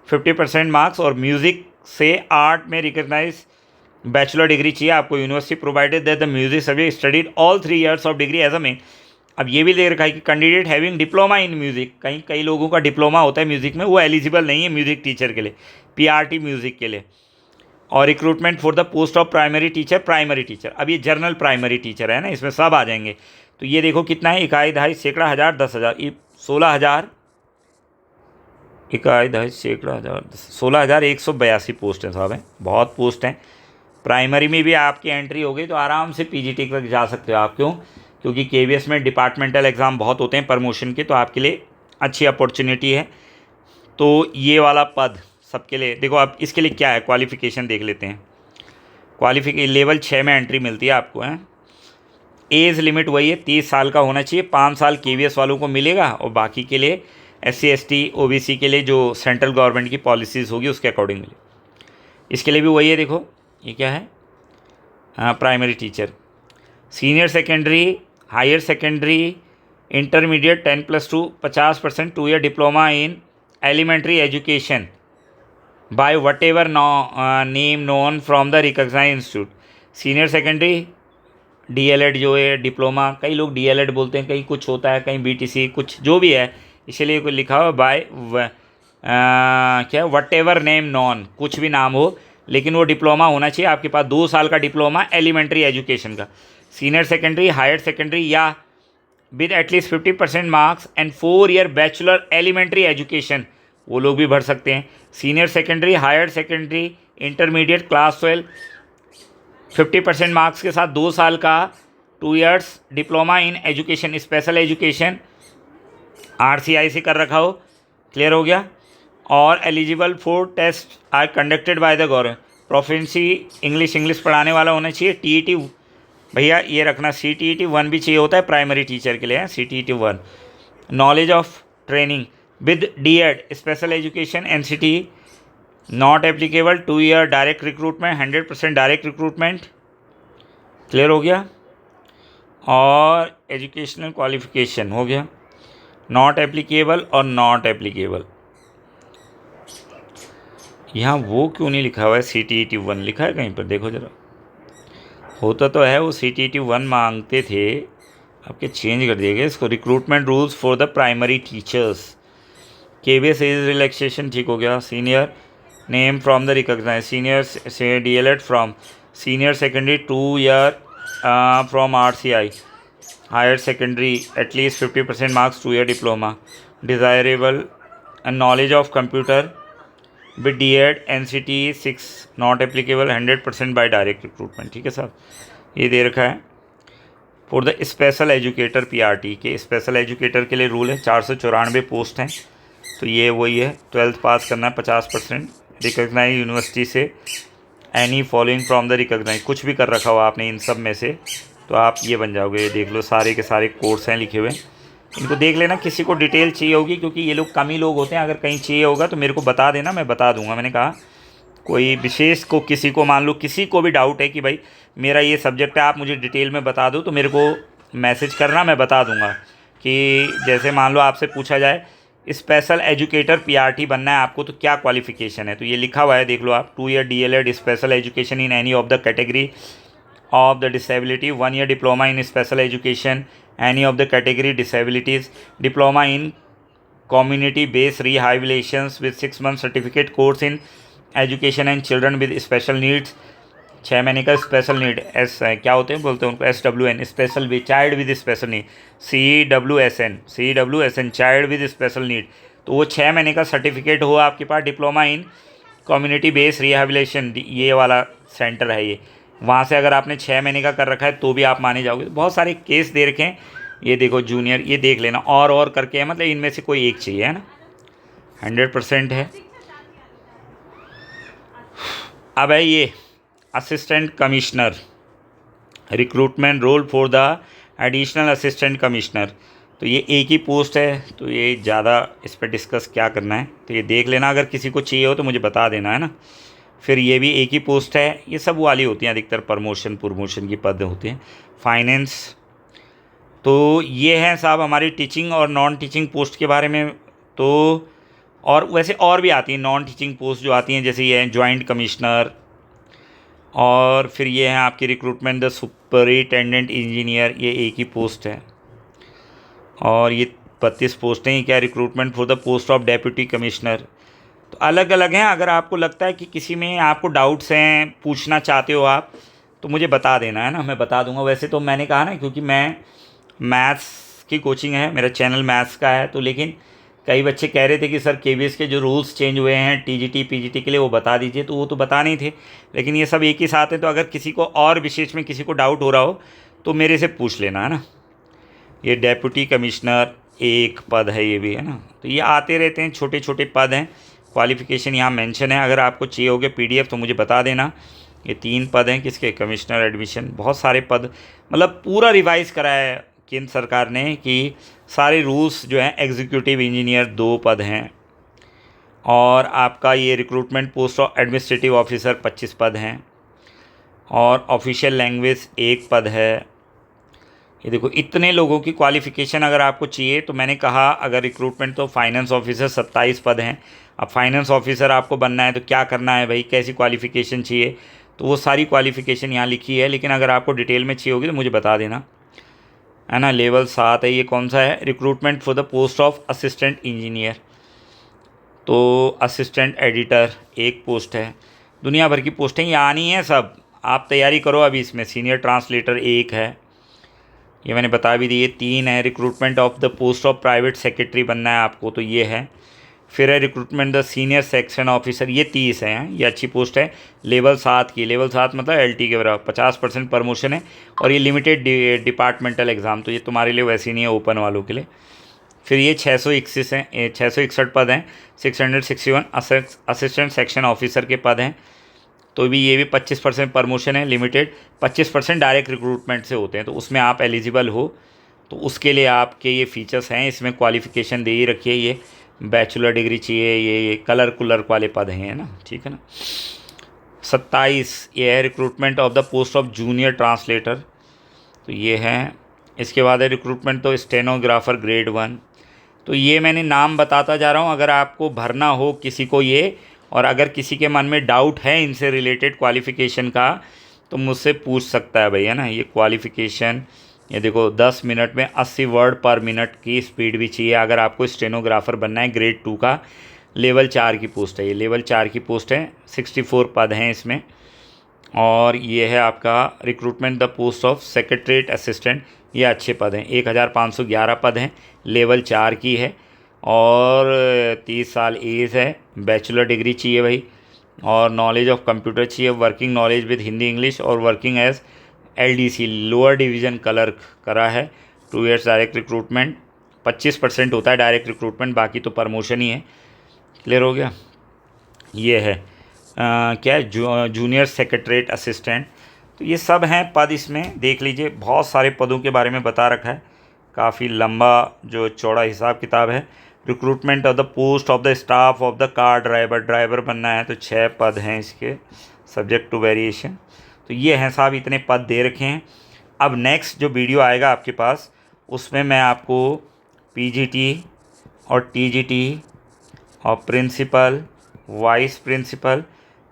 50% मार्क्स, और म्यूज़िक से आर्ट में रिकग्नाइज बैचलर डिग्री चाहिए आपको, university provided that the music subject studied all 3 years of degree as a main. अब ये भी दे रखा है कि candidate having diploma in music, कई लोगों का डिप्लोमा होता है म्यूज़िक में, वो एलिजिबल नहीं है म्यूज़िक टीचर के लिए, पीआरटी म्यूज़िक के लिए। और recruitment for the post of primary teacher, primary teacher, अब ये जर्नल प्राइमरी टीचर है ना, इसमें सब आ जाएंगे। तो ये देखो कितना है, इकाई दहाई सैकड़ा हज़ार 10,000, 16,000, इकाई दहाई सैकड़ा हज़ार 16,182 पोस्ट हैं साहब, हैं बहुत पोस्ट हैं। प्राइमरी में भी आपकी एंट्री हो गई तो आराम से पीजीटी तक जा सकते हो आप, क्यों, क्योंकि केवीएस में डिपार्टमेंटल एग्ज़ाम बहुत होते हैं प्रमोशन के, तो आपके लिए अच्छी अपॉर्चुनिटी है। तो ये वाला पद सबके लिए देखो। अब इसके लिए क्या है, क्वालिफ़िकेशन देख लेते हैं। लेवल 6 में एंट्री मिलती है आपको, है। एज लिमिट वही है, 30 साल का होना चाहिए, 5 साल केवीएस वालों को मिलेगा, और बाकी के लिए SC ST OBC के लिए जो सेंट्रल गवर्नमेंट की पॉलिसीज़ होगी उसके अकॉर्डिंग मिले। इसके लिए भी वही है, देखो ये क्या है, हाँ primary teacher, senior secondary, higher secondary, intermediate 10+2 50%, 2 year diploma in elementary education by whatever name known from the recognised institute. Senior secondary DLED जो है डिप्लोमा, कई लोग DLED बोलते हैं, कहीं कुछ होता है, कहीं BTC, कुछ जो भी है, इसलिए कोई लिखा हुआ बाय क्या वट एवर नेम नॉन, कुछ भी नाम हो लेकिन वो डिप्लोमा होना चाहिए आपके पास, 2 साल का डिप्लोमा एलिमेंट्री एजुकेशन का। सीनियर सेकेंडरी, हायर सेकेंडरी या with at least 50% marks and 4 year bachelor elementary education, वो लोग भी भर सकते हैं। Senior secondary, higher secondary, intermediate, class 12 50% marks के साथ 2 साल का 2 years diploma in education, special education RCI से कर रखा हो, क्लियर हो गया। और eligible for test are conducted by the government. Proficiency English पढ़ाने वाला होना चाहिए। TET भैया ये रखना, CTET 1 भी चाहिए होता है प्राइमरी टीचर के लिए, है CTET 1। Knowledge of training with DED special education NCT not applicable, 2 year direct recruitment, 100% direct recruitment, clear हो गया। और एजुकेशनल क्वालिफिकेशन हो गया, नॉट एप्लीकेबल और नॉट एप्लीकेबल। यहाँ वो क्यों नहीं लिखा हुआ है? CTET 1 लिखा है कहीं पर, देखो ज़रा, होता तो है वो CTET 1 मांगते थे, आपके चेंज कर दिए गए इसको। Recruitment rules for the primary teachers, KBS age relaxation ठीक हो गया। Senior name from the recognise, senior से DLED from senior secondary 2 year from RCI, higher secondary at least 50% marks, 2 year diploma, desirable and knowledge of computer with DED NCT 6 not applicable, 100% by direct recruitment, ठीक है साहब, ये दे रखा है। For the special educator PRT के special educator के लिए रूल है, 494 पोस्ट हैं, तो ये वही है, 12th पास करना है 50%, रिकॉग्नाइज यूनिवर्सिटी से, any following from the recognise, कुछ भी कर रखा हो आपने इन सब में से तो आप ये बन जाओगे। ये देख लो, सारे के सारे कोर्स हैं लिखे हुए, इनको देख लेना। किसी को डिटेल चाहिए होगी, क्योंकि ये लोग कम ही लोग होते हैं, अगर कहीं चाहिए होगा तो मेरे को बता देना, मैं बता दूंगा। मैंने कहा कोई विशेष को, किसी को मान लो किसी को भी डाउट है कि भाई मेरा ये सब्जेक्ट है, आप मुझे डिटेल में बता दो, तो मेरे को मैसेज करना, मैं बता दूंगा। कि जैसे मान लो आपसे पूछा जाए स्पेशल एजुकेटर PRT बनना है आपको, तो क्या क्वालिफिकेशन है, तो ये लिखा हुआ है, देख लो आप। 2 year DLED special education in any of the category of the disability, 1 year diploma in special education any of the category disabilities, diploma in community based rehabilitations with 6 month certificate course in education and children with special needs, 6 महीने का special need, S क्या होते हैं, बोलते हैं उनको SWN, special with child with special need, CWSN child with special need, तो वो 6 महीने का सर्टिफिकेट हो आपके पास, diploma in community based rehabilitation, ये वाला सेंटर है ये, वहाँ से अगर आपने 6 महीने का कर रखा है तो भी आप माने जाओगे। बहुत सारे केस दे रखे हैं, ये देखो जूनियर, ये देख लेना, और करके है, मतलब इनमें से कोई एक चाहिए, है ना, 100% है। अब है ये assistant commissioner, recruitment role for the additional assistant commissioner, तो ये एक ही पोस्ट है, तो ये ज़्यादा इस पर डिस्कस क्या करना है, तो ये देख लेना, अगर किसी को चाहिए हो तो मुझे बता देना, है ना। फिर ये भी एक ही पोस्ट है, ये सब वाली होती हैं अधिकतर, प्रमोशन की पद होते हैं। फाइनेंस, तो ये है साहब हमारी टीचिंग और नॉन टीचिंग पोस्ट के बारे में। तो और वैसे और भी आती हैं नॉन टीचिंग पोस्ट जो आती हैं, जैसे ये है जॉइंट कमिश्नर, और फिर ये है आपकी रिक्रूटमेंट द सुपरिटेंडेंट इंजीनियर, ये एक ही पोस्ट है। और ये 32 पोस्टें हैं, क्या recruitment for the post of deputy commissioner, तो अलग अलग हैं। अगर आपको लगता है कि किसी में आपको डाउट्स हैं, पूछना चाहते हो आप, तो मुझे बता देना, है ना, मैं बता दूंगा। वैसे तो मैंने कहा ना, क्योंकि मैं मैथ्स की कोचिंग है, मेरा चैनल मैथ्स का है, तो लेकिन कई बच्चे कह रहे थे कि सर KBS के जो रूल्स चेंज हुए हैं TGT PGT के लिए वो बता दीजिए, तो वो तो बता नहीं थे, लेकिन ये सब एक ही साथ है। तो अगर किसी को और विशेष में किसी को डाउट हो रहा हो तो मेरे से पूछ लेना, है ना। ये डेप्यूटी कमिश्नर एक पद है, ये भी, है ना, तो ये आते रहते हैं, छोटे छोटे पद हैं। क्वालिफ़िकेशन यहाँ मेंशन है, अगर आपको चाहिए होगे PDF तो मुझे बता देना। ये 3 पद हैं किसके, कमिश्नर एडमिशन, बहुत सारे पद, मतलब पूरा रिवाइज़ करा है केंद्र सरकार ने कि सारे रूल्स जो हैं। एग्जीक्यूटिव इंजीनियर 2 पद हैं, और आपका ये recruitment post of administrative officer 25 पद हैं, और ऑफिशियल लैंग्वेज 1 पद है। ये देखो इतने लोगों की क्वालिफ़िकेशन अगर आपको चाहिए तो मैंने कहा अगर रिक्रूटमेंट तो फाइनेंस ऑफिसर 27 पद हैं। अब फाइनेंस ऑफिसर आपको बनना है तो क्या करना है भाई, कैसी क्वालिफ़िकेशन चाहिए, तो वो सारी क्वालिफ़िकेशन यहाँ लिखी है, लेकिन अगर आपको डिटेल में चाहिए होगी तो मुझे बता देना, है ना। लेवल 7 है, ये कौन सा है, recruitment for the post of assistant engineer, तो असिस्टेंट एडिटर एक पोस्ट है। दुनिया भर की पोस्टें ये आनी है सब, आप तैयारी करो अभी इसमें। सीनियर ट्रांसलेटर एक है, ये मैंने बता भी दी। ये 3 है, recruitment of the post of private secretary बनना है आपको, तो ये है। फिर है recruitment the senior section officer, ये 30 है, ये अच्छी पोस्ट है। लेवल 7 की, लेवल 7 मतलब LT के बराबर, 50% प्रमोशन है, और ये लिमिटेड डिपार्टमेंटल एग्ज़ाम, तो ये तुम्हारे लिए वैसे ही नहीं है, ओपन वालों के लिए। फिर ये 661 हैं, 661 पद हैं। 661 असिस्टेंट सेक्शन ऑफिसर के पद हैं, तो भी ये भी 25% प्रमोशन है, लिमिटेड। 25% डायरेक्ट रिक्रूटमेंट से होते हैं, तो उसमें आप एलिजिबल हो, तो उसके लिए आपके ये फीचर्स हैं। इसमें क्वालिफ़िकेशन दे ही रखिए, ये बैचलर डिग्री चाहिए, ये कलर कुलर वाले पद हैं ना, ठीक है ना। 27 ये है recruitment of the post of junior translator, तो ये है। इसके बाद है रिक्रूटमेंट तो स्टेनोग्राफर ग्रेड 1, तो ये मैंने नाम बताता जा रहा हूँ, अगर आपको भरना हो किसी को ये, और अगर किसी के मन में डाउट है इनसे रिलेटेड क्वालिफ़िकेशन का, तो मुझसे पूछ सकता है भाई, है ना। ये क्वालिफ़िकेशन, ये देखो 10 मिनट में 80 वर्ड पर मिनट की स्पीड भी चाहिए अगर आपको स्टेनोग्राफ़र बनना है। ग्रेड 2 का लेवल 4 की पोस्ट है, ये लेवल 4 की पोस्ट है। 64 पद हैं इसमें। और ये है आपका recruitment the post of secretariat assistant, ये अच्छे पद हैं, 1511 पद हैं, लेवल 4 की है, और 30 साल एज है। बैचलर डिग्री चाहिए भाई, और नॉलेज ऑफ कंप्यूटर चाहिए, working knowledge with Hindi English, और working as LDC lower division clerk करा है। 2 ईयर्स डायरेक्ट रिक्रूटमेंट, 25% होता है डायरेक्ट रिक्रूटमेंट, बाकी तो प्रमोशन ही है। क्लियर हो गया। ये है क्या है, जूनियर सेक्रेटरीट असिस्टेंट, तो ये सब हैं पद, इसमें देख लीजिए। बहुत सारे पदों के बारे में बता रखा है, काफ़ी लंबा जो चौड़ा हिसाब किताब है। Recruitment of the post of the staff of the car driver, driver बनना है तो 6 पद हैं इसके, सब्जेक्ट टू वेरिएशन। तो ये हैं साहब, इतने पद दे रखे हैं। अब नेक्स्ट जो वीडियो आएगा आपके पास, उसमें मैं आपको PGT और TGT और प्रिंसिपल, वाइस प्रिंसिपल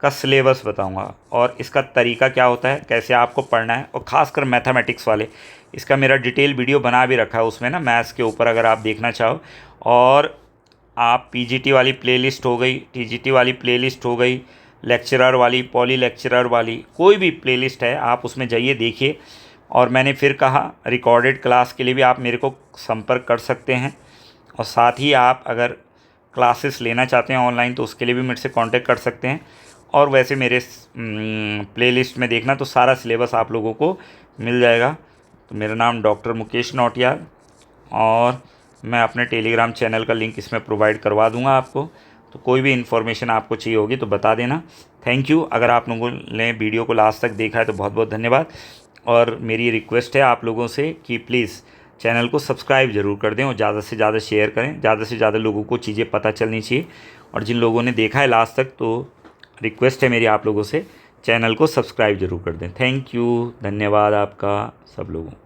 का सिलेबस बताऊंगा, और इसका तरीका क्या होता है, कैसे आपको पढ़ना है, और ख़ासकर मैथमेटिक्स वाले, इसका मेरा डिटेल वीडियो बना भी रखा है उसमें ना, मैथ्स के ऊपर, अगर आप देखना चाहो। और आप PGT वाली प्लेलिस्ट हो गई, TGT वाली प्लेलिस्ट हो गई, लेक्चरर वाली, पॉली लेक्चरर वाली, कोई भी प्लेलिस्ट है आप उसमें जाइए देखिए। और मैंने फिर कहा रिकॉर्डेड क्लास के लिए भी आप मेरे को संपर्क कर सकते हैं, और साथ ही आप अगर क्लासेस लेना चाहते हैं ऑनलाइन तो उसके लिए भी मेरे से कांटेक्ट कर सकते हैं। और वैसे मेरे प्लेलिस्ट में देखना तो सारा सिलेबस आप लोगों को मिल जाएगा। तो मेरा नाम डॉक्टर मुकेश नौटियाल, और मैं अपने टेलीग्राम चैनल का लिंक इसमें प्रोवाइड करवा दूंगा आपको, तो कोई भी इन्फॉर्मेशन आपको चाहिए होगी तो बता देना। Thank you. अगर आप लोगों ने वीडियो को लास्ट तक देखा है तो बहुत बहुत धन्यवाद। और मेरी रिक्वेस्ट है आप लोगों से कि प्लीज़ चैनल को सब्सक्राइब ज़रूर कर दें, और ज़्यादा से ज़्यादा शेयर करें, ज़्यादा से ज़्यादा लोगों को चीज़ें पता चलनी चाहिए। और जिन लोगों ने देखा है लास्ट तक, तो रिक्वेस्ट है मेरी आप लोगों से, चैनल को सब्सक्राइब ज़रूर कर दें। थैंक यू, धन्यवाद आपका सब लोगों।